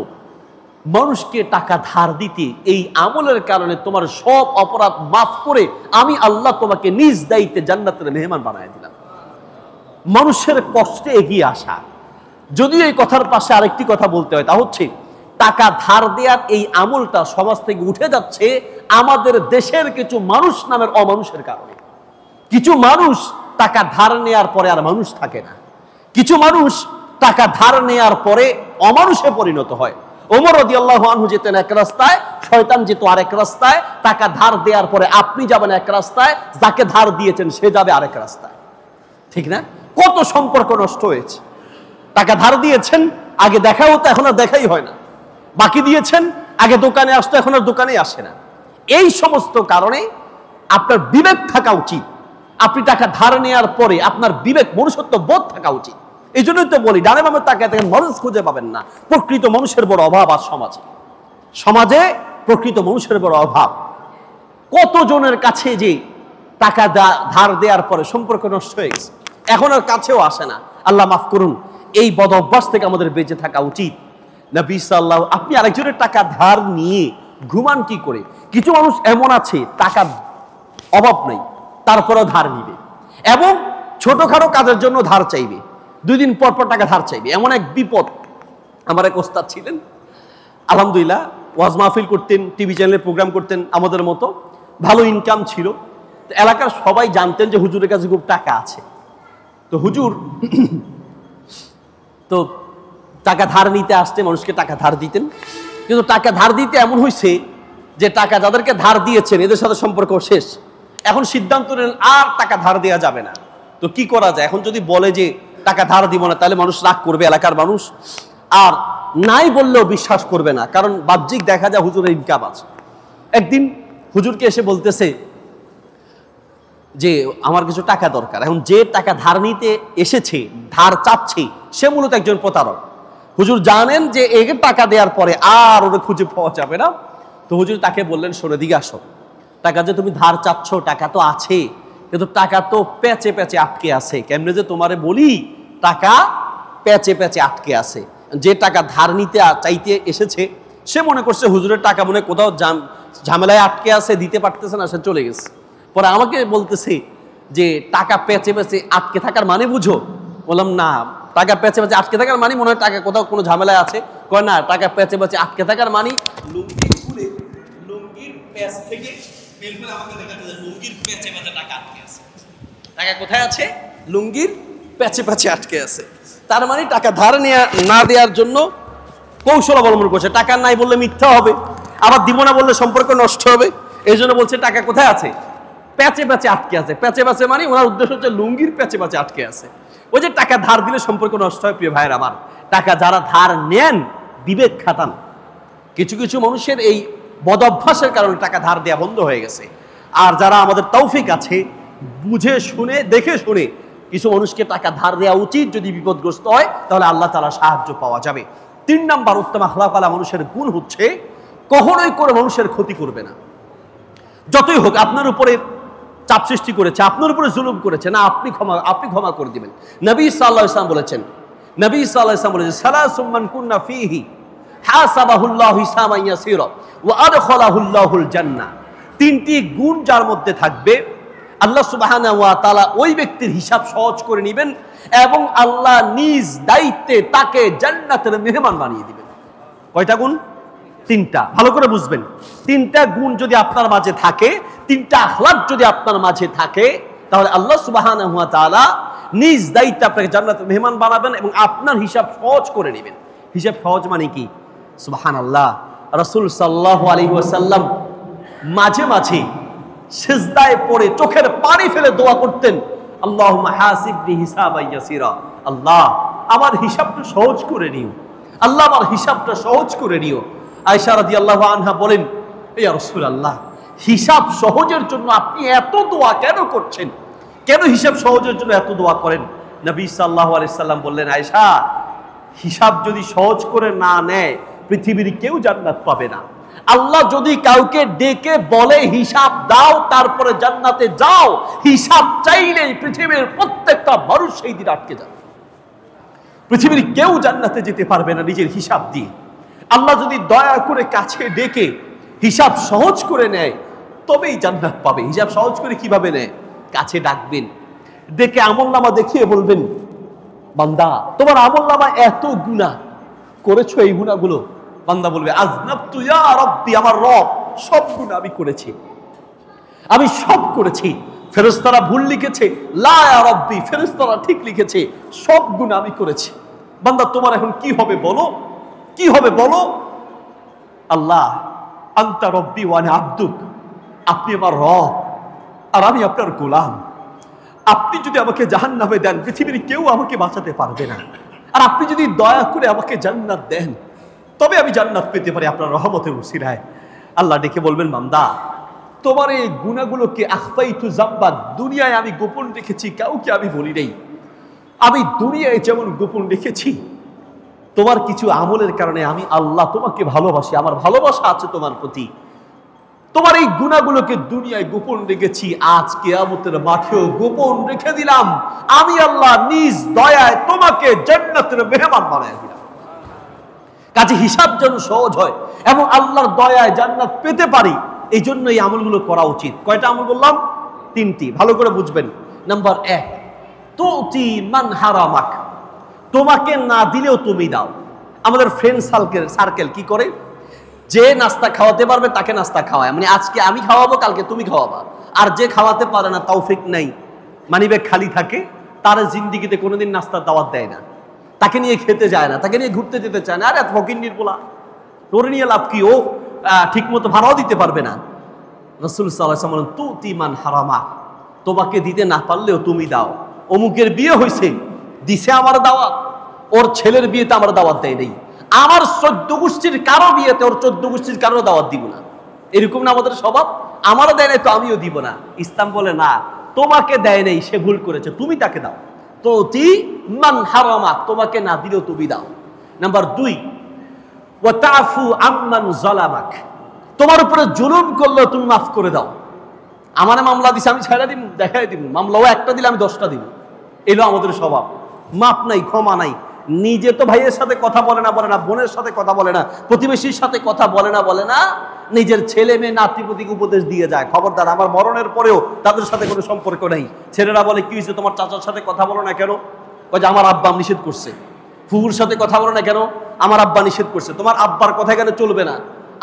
মানুষকে টাকা ধার দিতে, এই আমলের কারণে তোমার সব অপরাধ মাফ করে আমি আল্লাহ তোমাকে নিজ দায়িত্বে জান্নাতের মেহমান বানায় দিলাম। মানুষের কষ্টে এগিয়ে আসা। যদিও এই কথার পাশে আরেকটি কথা বলতে হয়, তা হচ্ছে টাকা ধার দেওয়ার এই আমলটা সমাজ থেকে উঠে যাচ্ছে আমাদের দেশের কিছু মানুষ নামের অমানুষের কারণে। কিছু মানুষ টাকা ধার নেয়ার পরে আর মানুষ থাকে না। কিছু মানুষ টাকা ধার নেয়ার পরে অমানুষে পরিণত হয়। ওমর রাদিয়াল্লাহু আনহু যেতেন এক রাস্তায়, শয়তান যেত আরেক রাস্তায়। টাকা ধার দেওয়ার পরে আপনি যাবেন এক রাস্তায়, যাকে ধার দিয়েছেন সে যাবে আরেক রাস্তায়। ঠিক না? কত সম্পর্ক নষ্ট হয়েছে। টাকা ধার দিয়েছেন, আগে দেখা হতো, এখন আর দেখাই হয় না। বাকি দিয়েছেন, আগে দোকানে আসতো, এখন আর দোকানে আসে না। এই সমস্ত কারণে আপনার বিবেক থাকা উচিত। আপনি টাকা ধার নেওয়ার পরে আপনার বিবেক, মনুষ্যত্ব বোধ থাকা উচিত। এই জন্যই তো বলি, ডানে বামে তাকায় দেখেন, মানুষ খুঁজে পাবেন না। প্রকৃত মানুষের বড় অভাব আজ সমাজে প্রকৃত মানুষের বড় অভাব। কতজনের কাছে যে টাকা ধার দেওয়ার পরে সম্পর্ক নষ্ট হয়ে গেছে, এখন আর কাছেও আসে না। আল্লাহ মাফ করুন। এই বদ অভ্যাস থেকে আমাদের বেঁচে থাকা উচিত। নবী সাল্লাল্লাহু, আপনি আরেকজনের টাকা ধার নিয়ে ঘুমান কি করে? কিছু মানুষ এমন আছে টাকা অভাব নেই, তারপরেও ধার নিবে এবং ছোটখাটো কাজের জন্য ধার চাইবে, 2 দিন পর পর টাকা ধার চাইবে। এমন এক বিপদ। আমার এক ওস্তাদ ছিলেন, আলহামদুলিল্লাহ, ওয়াজ মাহফিল করতেন, টিভি চ্যানেলে প্রোগ্রাম করতেন, আমাদের মতো ভালো ইনকাম ছিল। এলাকার সবাই জানতেন যে হুজুরের কাছে খুব টাকা আছে। তো হুজুর তো টাকা ধার নিতে আসতে মানুষকে টাকা ধার দিতেন। কিন্তু টাকা ধার দিতে এমন হয়েছে যে টাকা যাদেরকে ধার দিয়েছেন এদের সাথে সম্পর্ক শেষ। এখন সিদ্ধান্ত নিলেন আর টাকা ধার দেওয়া যাবে না। তো কি করা যায়? এখন যদি বলে যে টাকা ধার দিব না, তাহলে মানুষ রাগ করবে, এলাকার মানুষ। আর নাই বললেও বিশ্বাস করবে না, কারণ বাহ্যিক দেখা যায় হুজুরের ইনকাম আছে। একদিন হুজুরকে এসে বলতেছে যে আমার কিছু টাকা দরকার। এখন যে টাকা ধার নিতে এসেছে, ধার চাচ্ছে, সে মূলত একজন প্রতারক। হুজুর জানেন যে এই টাকা দেওয়ার পরে আর ওরা খুঁজে পাওয়া যাবে না। তো হুজুর তাকে বললেন, শোনো, দিকে আসো, টাকা যে তুমি ধার চাচ্ছ টাকা তো আছে, কিন্তু টাকা তো প্যাচে প্যাচে আটকে আছে। কেমনে যে তোমারে বলি, টাকা প্যাচে প্যাচে আটকে আছে। যে টাকা ধার নিতে চাইতে এসেছে সে মনে করছে হুজুরের টাকা মনে কোথাও ঝামেলায় আটকে আছে, দিতে পারতেছে না, সে চলে গেছে। পরে আমাকে বলতেছে যে টাকা পেঁচে পেঁচে আটকে থাকার মানে বুঝো? বললাম না, টাকা পেঁচে পেঁচে আটকে থাকার মানে মনে হয় টাকা কোথাও কোনো ঝামেলায় আছে। কয় না, টাকা পেঁচে পেঁচে আটকে থাকার মানে লুঙ্গি খুলে লুঙ্গির প্যাচ থেকে বের করে আমাকে দেখাতে যায় লুঙ্গির পেঁচে পেঁচে টাকা আটকে আছে। টাকা কোথায় আছে? লুঙ্গির প্যাচে প্যাচে আটকে আছে। তার মানে টাকা ধার না দেওয়ার জন্য কৌশল অবলম্বন করছে। টাকা নাই বললে মিথ্যা হবে, আবার দিব না বললে সম্পর্ক নষ্ট হবে। এই জন্য বলছে টাকা কোথায় আছে? প্যাচে প্যাচে আটকে আছে। প্যাচে প্যাচে মানে ওনার উদ্দেশ্য হচ্ছে লুঙ্গির প্যাচে প্যাচে আটকে আছে। ওই যে টাকা ধার দিলে সম্পর্ক নষ্ট হয়। প্রিয় ভাইয়ের আমার, টাকা যারা ধার নেন বিবেক খাটান। কিছু কিছু মানুষের এই বদ অভ্যাসের কারণে টাকা ধার দেওয়া বন্ধ হয়ে গেছে। আর যারা আমাদের তৌফিক আছে, বুঝে শুনে দেখে শুনে কিছু মানুষকে টাকা ধার দেওয়া উচিত। যদি বিপদগ্রস্ত হয় তাহলে আল্লাহ তাআলা সাহায্য পাওয়া যাবে। 3 নাম্বার উত্তম আখলাকওয়ালা মানুষের গুণ হচ্ছে কখনোই কোনো মানুষের ক্ষতি করবে না। যতই হোক আপনার উপরে চাপ সৃষ্টি করেছে, আপনার উপরে জুলুম করেছে, না আপনি ক্ষমা করে দিবেন। নবী সাল্লাল্লাহু আলাইহি ওয়াসাল্লাম বলেছেন, সালাসুম মান কুন্না ফীহি হাসাবাহুল্লাহু হিসাবান ইয়াসীরা ওয়া আদখালাহুল্লাহুল জান্নাহ। 3টি গুণ যার মধ্যে থাকবে আল্লাহ সুবহানাহু ওয়া তাআলা ওই ব্যক্তির হিসাব সহজ করে নেবেন এবং আল্লাহ নিজ দায়িত্বে তাকে জান্নাতের মেহমান বানিয়ে দিবেন। কয়টা গুণ? 3টা। ভালো করে বুঝবেন। 3টা গুণ যদি আপনার মাঝে থাকে, 3টা আখলাক যদি আপনার মাঝে থাকে, তাহলে আল্লাহ সুবহানাহু ওয়া তাআলা নিজ দায়িত্বে আপনাকে জান্নাতের মেহমান বানাবেন এবং আপনার হিসাব সহজ করে নেবেন। হিসাব সহজ মানে কি? সুবহানাল্লাহ। রাসূল সাল্লাল্লাহু আলাইহি ওয়াসাল্লাম মাঝে মাঝে সিজদায় পড়ে চোখের পানি ফেলে দোয়া করতেন, আল্লাহুম্মা হাসিবনি হিসাবান ইয়াসীরা। আল্লাহ আমার হিসাবটা সহজ করে নিও, আল্লাহ আমার হিসাবটা সহজ করে নিও। আয়েশা রাদিয়াল্লাহু আনহা বলেন, ইয়া রাসূলুল্লাহ, হিসাব সহজের জন্য আপনি এত দোয়া কেন করছেন? কেন হিসাব সহজের জন্য এত দোয়া করেন? নবী সাল্লাল্লাহু আলাইহি সাল্লাম বললেন, আয়েশা, হিসাব যদি সহজ করে না নেয় পৃথিবীর কেউ জান্নাত পাবে না। আল্লাহ যদি কাউকে ডেকে বলে হিসাব দাও তারপরে জান্নাতে যাও, হিসাব চাইলেই পৃথিবীর প্রত্যেকটা মানুষ সেই দিন আটকে যাবে। পৃথিবীর কেউ জান্নাতে যেতে পারবে না নিজের হিসাব দিয়ে। আল্লাহ যদি দয়া করে কাছে ডেকে হিসাব সহজ করে নেয় তবেই জান্নাত পাবে। হিসাব সহজ করে কিভাবে নেয়? কাছে ডাকবেন, ডেকে আমলনামা দেখিয়ে বলবেন, বান্দা তোমার আমলনামা এত গুনাহ করেছো, এই গুনাহগুলো। বান্দা বলবে, আযনাবতু ইয়া রাব্বি, আমার রব সব গুনাহ আমি করেছি, আমি সব করেছি। ফেরেশতারা ভুল লিখেছে, লা ইয়া রাব্বি, ফেরেশতারা ঠিক লিখেছে, সব গুনাহ আমি করেছি। বান্দা তোমার এখন কি হবে বলো? কি হবে বলো? আল্লাহ, আনতা রব্বি ওয়া আনা আবদুক, আপনি আমার রব আর আমি আপনার গোলাম। আপনি যদি আমাকে জাহান্নামে দেন পৃথিবীর কেউ আমাকে বাঁচাতে পারবে না, আর আপনি যদি দয়া করে আমাকে জান্নাত দেন তবে আমি জান্নাত পেতে পারি আপনার রহমতের উসিলায়। আল্লাহ ডেকে বলবেন, বান্দা তোমার এই গুনাহগুলোকে আখফাইতু যাব্বাত, দুনিয়ায় আমি গোপন রেখেছি, কাউকে আমি বলি নাই। আমি দুনিয়ায় যেমন গোপন রেখেছি, তোমার কিছু আমলের কারণে আমি আল্লাহ তোমাকে ভালোবাসি, আমার ভালোবাসা আছে তোমার প্রতি। তোমার এই গুনাহগুলোকে দুনিয়ায় গোপন রেখেছি, আজ কিয়ামতের মাঠেও গোপন রেখে দিলাম। আমি আল্লাহ নিজ দয়ায় তোমাকে জান্নাতের মেহমান বানায় দিলাম। কাজে হিসাব যেন সহজ হয় এবং আল্লাহর দয়ায় জান্নাত পেতে পারি, এই জন্য এই আমলগুলো করা উচিত। কয়টা আমল বললাম? 3টি। ভালো করে বুঝবেন। নাম্বার 1, তুতি মান হারামাক, তোমাকে না দিলেও তুমি দাও। আমাদের ফ্রেন্ড সার্কেল কি করে? যে নাস্তা খাওয়াতে পারবে তাকে নাস্তা খাওয়ায়, মানে আজকে আমি খাওয়াবো, কালকে তুমি খাওয়াবা। আর যে খাওয়াতে পারে না, তৌফিক নাই, মানিব্যাগ খালি থাকে, তার জিন্দিগিতে কোনোদিন নাস্তার দাওয়াত দেয় না, তাকে নিয়ে খেতে যায় না, তাকে নিয়ে ঘুরতে যেতে চায় না। আরে ফকিন্নির বলা, তোরে নিয়ে লাভ কি? ও ঠিক মতো ভাড়াও দিতে পারবে না। রাসূল সাল্লাল্লাহু আলাইহি ওয়াসাল্লাম বলেন, তুতি মান হারামা, তোমাকে দিতে না পারলেও তুমি দাও। অমুকের বিয়ে হয়েছে, দিছে আমার দাওয়াত, ওর ছেলের বিয়েতে আমার দাওয়াত দেয় নেই। আমার 14 গোষ্ঠীর কারো বিয়েতে ওর 14 গোষ্ঠীর কারো দাওয়াত দিব না। এরকম না আমাদের স্বভাব? আমারও দেয় নাই তো আমিও দিব না। ইসলাম বলে না, তোমাকে দেয় নেই, সে ভুল করেছে, তুমি তাকে দাও। তুতি মান হারামা, তোমাকে না দিলেও তুমি দাও। নাম্বার 2, ওয়া তাফু আম্মান যালামাক, তোমার উপরে জুলুম করলে তুমি মাফ করে দাও। আমারে মামলা দিছে, আমি ছাড়া দিব, দেখাই দিব। মামলাও একটা দিলে আমি 10টা দিব। এলো আমাদের স্বভাব। মাপ নাই, ক্ষমা নাই। নিজে তো ভাইয়ের সাথে কথা বলে না, বোনের সাথে কথা বলে না, প্রতিবেশীর সাথে কথা বলে না, নিজের ছেলে মেয়ে নাতিপুতিকে উপদেশ দিয়ে যায়, খবরদার আমার মরণের পরেও তাদের সাথে কোনো সম্পর্ক নেই। ছেলেরা বলে, কি হয়েছে তোমার চাচার সাথে কথা বলো না কেন? যে আমার আব্বা নিষেধ করছে। ফুফুর সাথে কথা বলো না কেন? আমার আব্বা নিষেধ করছে। তোমার আব্বার কথা এখানে চলবে না,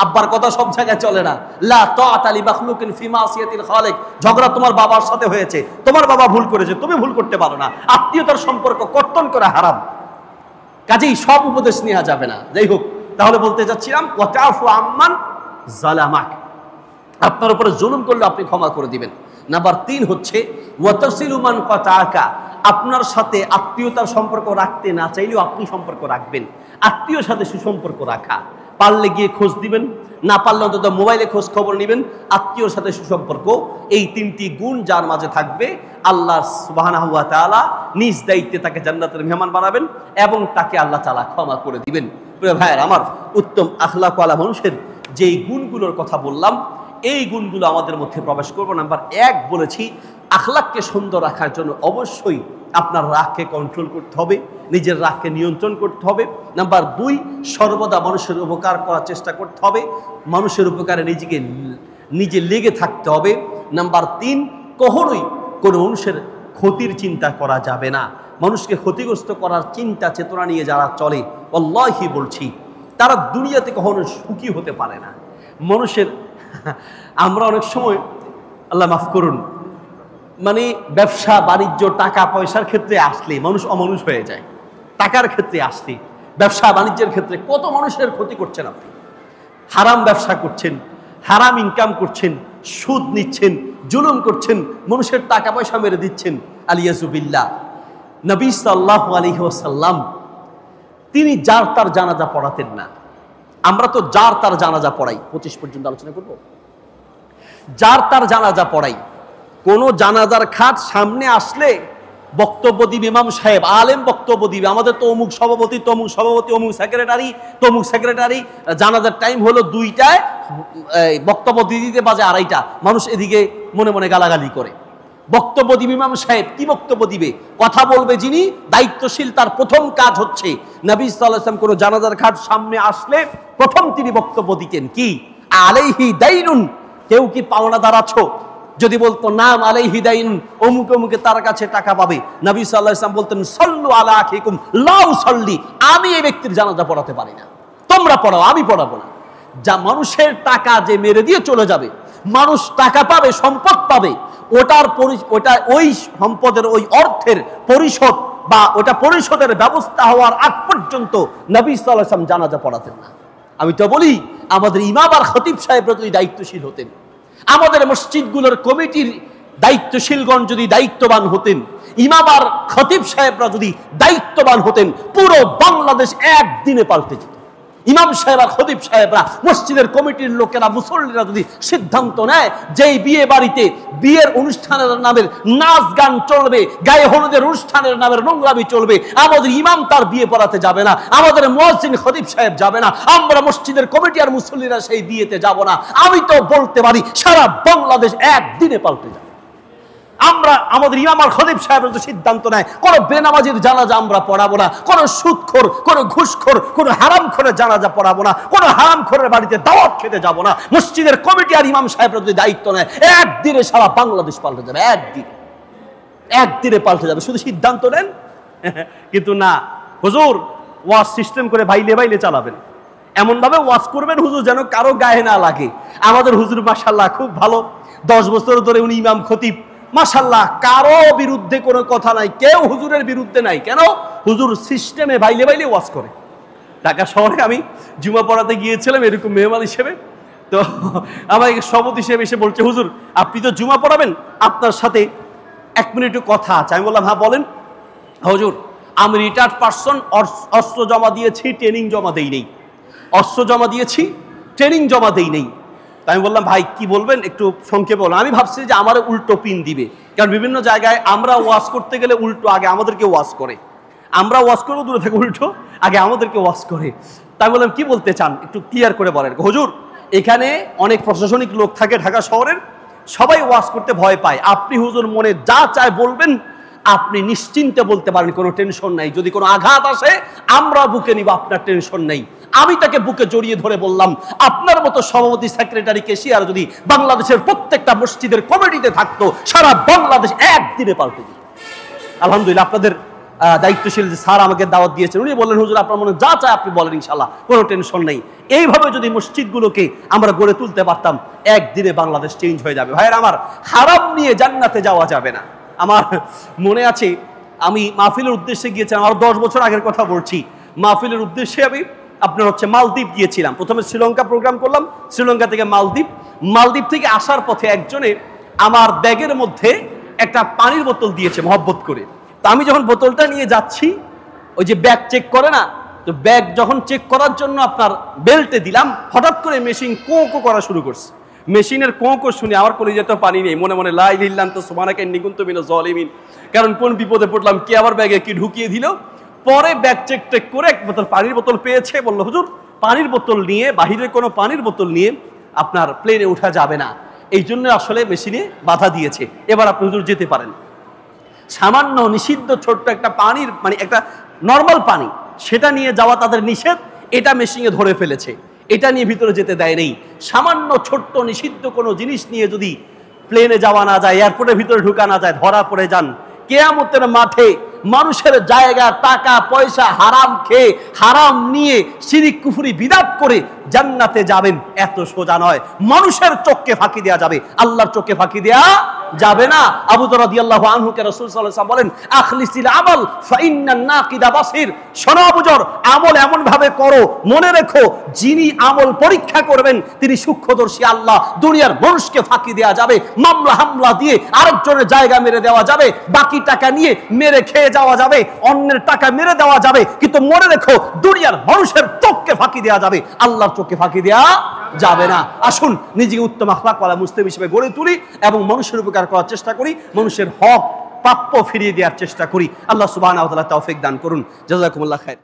আব্বার কথা সব জায়গায় চলে না। লা তাআতা লি মাখলুকিন ফি মাসিয়াতিল খালিক, ঝগড়া তোমার বাবার সাথে হয়েছে, তোমার বাবা ভুল করেছে, তুমি ভুল করতে পারো না। আত্মীয়তার সম্পর্ক কর্তন করা হারাম। কাজেই সব উপদেশ নেওয়া যাবে না। যাই হোক, তাহলে বলতে চাচ্ছিলাম ওয়াতাফু আম্মান জালামাক, আপনার উপরে জুলুম করলে আপনি ক্ষমা করে দিবেন। নাম্বার 3 হচ্ছে ওয়াতাসিলু মান কাতাআকা, আপনার সাথে আত্মীয়তার সম্পর্ক রাখতে না চাইলেও আপনি সম্পর্ক রাখবেন। আত্মীয়র সাথে সুসম্পর্ক রাখা, পারলে গিয়ে খোঁজ দিবেন, না পারলে অন্তত মোবাইলে খোঁজ খবর নেবেন। আত্মীয়র সাথে সুসম্পর্ক, এই 3টি গুণ যার মাঝে থাকবে আল্লাহ সুবহানাহু ওয়া তাআলা নিজ দায়িত্বে তাকে জান্নাতের মেহমান বানাবেন এবং তাকে আল্লাহ তাআলা ক্ষমা করে দিবেন। প্রিয় ভাইয়ের আমার, উত্তম আখলাকওয়ালা মানুষের যেই গুণগুলোর কথা বললাম, এই গুণগুলো আমাদের মধ্যে প্রবেশ করবো। নাম্বার 1 বলেছি, আখলাককে সুন্দর রাখার জন্য অবশ্যই আপনার রাগকে কন্ট্রোল করতে হবে, নিজের রাগকে নিয়ন্ত্রণ করতে হবে। নাম্বার 2, সর্বদা মানুষের উপকার করার চেষ্টা করতে হবে, মানুষের উপকারে নিজে লেগে থাকতে হবে। নাম্বার 3, কখনোই কোনো মানুষের ক্ষতির চিন্তা করা যাবে না। মানুষকে ক্ষতিগ্রস্ত করার চিন্তা চেতনা নিয়ে যারা চলে, আল্লাহি বলছি, তারা দুনিয়াতে কখনো সুখী হতে পারে না। মানুষের আমরা অনেক সময়, আল্লাহ মাফ করুন, মানে ব্যবসা বাণিজ্য টাকা পয়সার ক্ষেত্রে আসলে মানুষ অমানুষ হয়ে যায়। টাকার ক্ষেত্রে আসলে, ব্যবসা বাণিজ্যের ক্ষেত্রে কত মানুষের ক্ষতি করছেন আপনি। হারাম ব্যবসা করছেন, হারাম ইনকাম করছেন, সুদ নিচ্ছেন, জুলুম করছেন, মানুষের টাকা পয়সা মেরে দিচ্ছেন। আলিয়াযু বিল্লাহ। নবী সাল্লাল্লাহু আলাইহি ওয়াসাল্লাম তিনি যার তার জানাজা পড়াতেন না। আমরা তো যার তার জানাজা পড়াই, 25 পর্যন্ত আলোচনা করব। যার তার জানাজা পড়াই, কোন জানাজার খাট সামনে আসলে বক্তব্য দিবে ইমাম সাহেব, আলেম বক্তব্য দিবে। আমাদের তো অমুক সভাপতি, তমুক সভাপতি, অমুক সেক্রেটারি, তমুক সেক্রেটারি, জানাজার টাইম হলো 2টায়, বক্তব্য দিয়ে দিতে বাজে 2:30, মানুষ এদিকে মনে মনে গালাগালি করে। বক্তব্য দিবে ইমাম সাহেব, কি বক্তব্য দিবে? কথা বলবে যিনি দায়িত্বশীল, তার প্রথম কাজ হচ্ছে, নবী সাল্লাল্লাহু আলাইহি ওয়াসাল্লাম কোনো জানাজার খাট সামনে আসলে প্রথম তিনি বক্তব্য দিতেন কি? আলাইহি দাইনুন, কেউ কি পাওনাদার আছো? যদি বলতো নাম আলাইহি দাইনুন, অমুকে অমুকে তার কাছে টাকা পাবে, নবী সাল্লাল্লাহু আলাইহি ওয়াসাল্লাম বলতেন সাল্লু আলা আখিকুম লা উসাল্লি, আমি এই ব্যক্তির জানাজা পড়াতে পারি না, তোমরা পড়াও, আমি পড়াবো না। যা মানুষের টাকা যে মেরে দিয়ে চলে যাবে, মানুষ টাকা পাবে, সম্পদ পাবে, ওটা ওই সম্পদের ওই অর্থের পরিশোধ বা ওটা পরিশোধের ব্যবস্থা হওয়ার আগ পর্যন্ত নবী সাল্লাল্লাহু আলাইহি ওয়াসাল্লাম জানাজা পড়াতেন না। আমি তো বলি, আমাদের ইমাম আর খতিব সাহেবরা যদি দায়িত্বশীল হতেন, আমাদের মসজিদগুলোর কমিটির দায়িত্বশীলগণ যদি দায়িত্ববান হতেন, ইমাম আর খতিব সাহেবরা যদি দায়িত্ববান হতেন, পুরো বাংলাদেশ একদিনে পাল্টে যেত। ইমাম সাহেব আর খতিব সাহেবরা, মসজিদের কমিটির লোকেরা, মুসল্লিরা যদি সিদ্ধান্ত নেয় যে এই বিয়ে বাড়িতে বিয়ের অনুষ্ঠানের নামের নাচ গান চলবে, গায়ে হলুদের অনুষ্ঠানের নামের নোংরামি চলবে, আমাদের ইমাম তার বিয়ে পড়াতে যাবে না, আমাদের মুয়াজ্জিন খতিব সাহেব যাবে না, আমরা মসজিদের কমিটি আর মুসল্লিরা সেই বিয়েতে যাব না, আমি তো বলতে পারি সারা বাংলাদেশ একদিনে পাল্টে যাবে। আমরা আমাদের ইমাম আর খতিব সাহেবের তো সিদ্ধান্ত নেয় কোন বেনামাজির জানাজা আমরা পড়াবো না, কোন সুদখোর, কোন ঘুষখোর, কোন হারামখোরের জানাজা পড়াবো না, কোন হারামখোরের বাড়িতে দাওয়াত খেতে যাব না। মসজিদের কমিটি আর ইমাম সাহেবরা যদি দায়িত্ব নেয়, একদিনে সারা বাংলাদেশ পাল্টে যাবে, একদিনে পাল্টে যাবে, শুধু সিদ্ধান্ত নেন। কিন্তু না, হুজুর ওয়াজ সিস্টেম করে বাইলে বাইলে চালাবেন, এমন ভাবে ওয়াজ করবেন হুজুর যেন কারো গায়ে না লাগে। আমাদের হুজুর মাশাআল্লাহ খুব ভালো, 10 বছর ধরে উনি ইমাম খতিব, মাশাআল্লাহ কারো বিরুদ্ধে কোনো কথা নাই, কেউ হুজুরের বিরুদ্ধে নাই। কেন? হুজুর সিস্টেমে বাইলে বাইলে ওয়াজ করে। ঢাকা শহরে আমি জুমা পড়াতে গিয়েছিলাম এরকম মেহমান হিসেবে, তো আমাকে সভাপতি হিসেবে এসে বলছে, হুজুর আপনি তো জুমা পড়াবেন, আপনার সাথে 1 মিনিট কথা আছে। আমি বললাম হ্যাঁ বলেন। হুজুর আমি রিটায়ার্ড পারসন, অস্ত্র জমা দিয়েছি, ট্রেনিং জমা দেই নেই, অস্ত্র জমা দিয়েছি, ট্রেনিং জমা দেই নেই। আমি বললাম ভাই কি বলবেন একটু সংক্ষেপে বলুন। আমি ভাবছি যে আমার উল্টো পিন দিবে, কারণ বিভিন্ন জায়গায় আমরা ওয়াজ করতে গেলে উল্টো আগে আমাদেরকে ওয়াজ করে, আমরা ওয়াজ করবো দূরে থেকে, উল্টো আগে আমাদেরকে ওয়াজ করে। তাই বললাম কি বলতে চান একটু ক্লিয়ার করে বলেন। হুজুর এখানে অনেক প্রশাসনিক লোক থাকে ঢাকা শহরের, সবাই ওয়াজ করতে ভয় পায়, আপনি হুজুর মনে যা চায় বলবেন, আপনি নিশ্চিন্তে বলতে পারেন, কোনো টেনশন নাই, যদি কোনো আঘাত আসে আমরা বুকে নিব, আপনার টেনশন নেই। আমি তাকে বুকে জড়িয়ে ধরে বললাম, আপনার মতো সভাপতি, সেক্রেটারি, কেশিয়ার যদি বাংলাদেশের প্রত্যেকটা মসজিদের কমিটিতে থাকতো, সারা বাংলাদেশ একদিনে পাল্টে দিত। আলহামদুলিল্লাহ আপনাদের দায়িত্বশীল যে স্যার আমাকে দাওয়াত দিয়েছেন, উনি বললেন হুজুর আপনার মনে যা চায় আপনি বলেন, ইনশাআল্লাহ কোনো টেনশন নেই। এইভাবে যদি মসজিদগুলোকে আমরা গড়ে তুলতে পারতাম, একদিনে বাংলাদেশ চেঞ্জ হয়ে যাবে। ভাইয়ের আমার, হারাম নিয়ে জান্নাতে যাওয়া যাবে না। আমার মনে আছে আমি মাহফিলের উদ্দেশ্যে গিয়েছিলাম, আর 10 বছর আগের কথা বলছি, মাহফিলের উদ্দেশ্যে আমি আপনার হচ্ছে মালদ্বীপ গিয়েছিলাম। প্রথমে শ্রীলঙ্কা প্রোগ্রাম করলাম, শ্রীলঙ্কা থেকে মালদ্বীপ থেকে আসার পথে একজনে আমার ব্যাগের মধ্যে একটা পানির বোতল দিয়েছে মহব্বত করে। তো আমি যখন বোতলটা নিয়ে যাচ্ছি, ওই যে ব্যাগ চেক করে না, তো ব্যাগ যখন চেক করার জন্য আপনার বেল্টে দিলাম, হঠাৎ করে মেশিন কোঁ কোঁ করা শুরু করছে। মেশিনের কোঁ কোঁ শুনে আমার কলিজাতে পানি নেই, মনে মনে লা ইলাহা ইল্লা আনতা সুবহানাকা ইন্নী কুনতু মিনাজ জালিমিন। কারণ কোন বিপদে পড়লাম, কে আবার ব্যাগে কি ঢুকিয়ে দিল। পরে ব্যাগ চেক টেক করে এক বোতল পানির বোতল পেয়েছে, বললো হুজুর পানির বোতল নিয়ে, বাহিরে কোনো পানির বোতল নিয়ে আপনার প্লেনে ওঠা যাবে না, এই জন্য আসলে মেশিনে বাধা দিয়েছে, এবার আপনি হুজুর যেতে পারেন। সামান্য নিষিদ্ধ ছোট্ট একটা পানির মানে একটা নর্মাল পানি, সেটা নিয়ে যাওয়া তাদের নিষেধ, এটা মেশিনে ধরে ফেলেছে, এটা নিয়ে ভিতরে যেতে দেয় নেই। সামান্য ছোট্ট নিষিদ্ধ কোনো জিনিস নিয়ে যদি প্লেনে যাওয়া না যায়, এয়ারপোর্টের ভিতরে ঢুকা না যায়, ধরা পড়ে যান। কিয়ামতের মাঠে মানুষের জায়গা, টাকা পয়সা হারাম খেয়ে, হারাম নিয়ে, শিরিক কুফরি বিদাত করে জান্নাতে যাবেন, এত সোজা নয়। মানুষের চোখকে ফাঁকি দেওয়া যাবে, আল্লাহর চোখকে ফাঁকি দেওয়া যাবে না। আবু যর রাদিয়াল্লাহু আনহুকে রাসূল সাল্লাল্লাহু আলাইহি ওয়াসাল্লাম বলেন, আখলিসিল আমাল ফাইন্নান নাকিদা বাসির। শোনো আবু যর, আমল এমন ভাবে করো, মনে রেখো যিনি আমল পরীক্ষা করবেন তিনি সূক্ষ্মদর্শী আল্লাহ। দুনিয়ার মানুষকে ফাঁকি দেওয়া যাবে, মামলা হামলা দিয়ে আরেকজনের জায়গা মেরে দেওয়া যাবে, বাকি টাকা নিয়ে মেরে খেয়ে যাওয়া যাবে, অন্যের টাকা মেরে দেওয়া যাবে, কিন্তু মনে রেখো দুনিয়ার মানুষের চোখকে ফাঁকি দেওয়া যাবে, আল্লাহর চোখকে ফাঁকি দেওয়া যাবে না। আসুন নিজেকে উত্তম আখলাকওয়ালা মুসলিম হিসেবে গড়ে তুলি এবং মানুষের উপকার করার চেষ্টা করি, মানুষের হক প্রাপ্য ফিরিয়ে দেওয়ার চেষ্টা করি। আল্লাহ সুবহানাহু ওয়া তাআলা তৌফিক দান করুন। জাযাকুমুল্লাহ খায়র।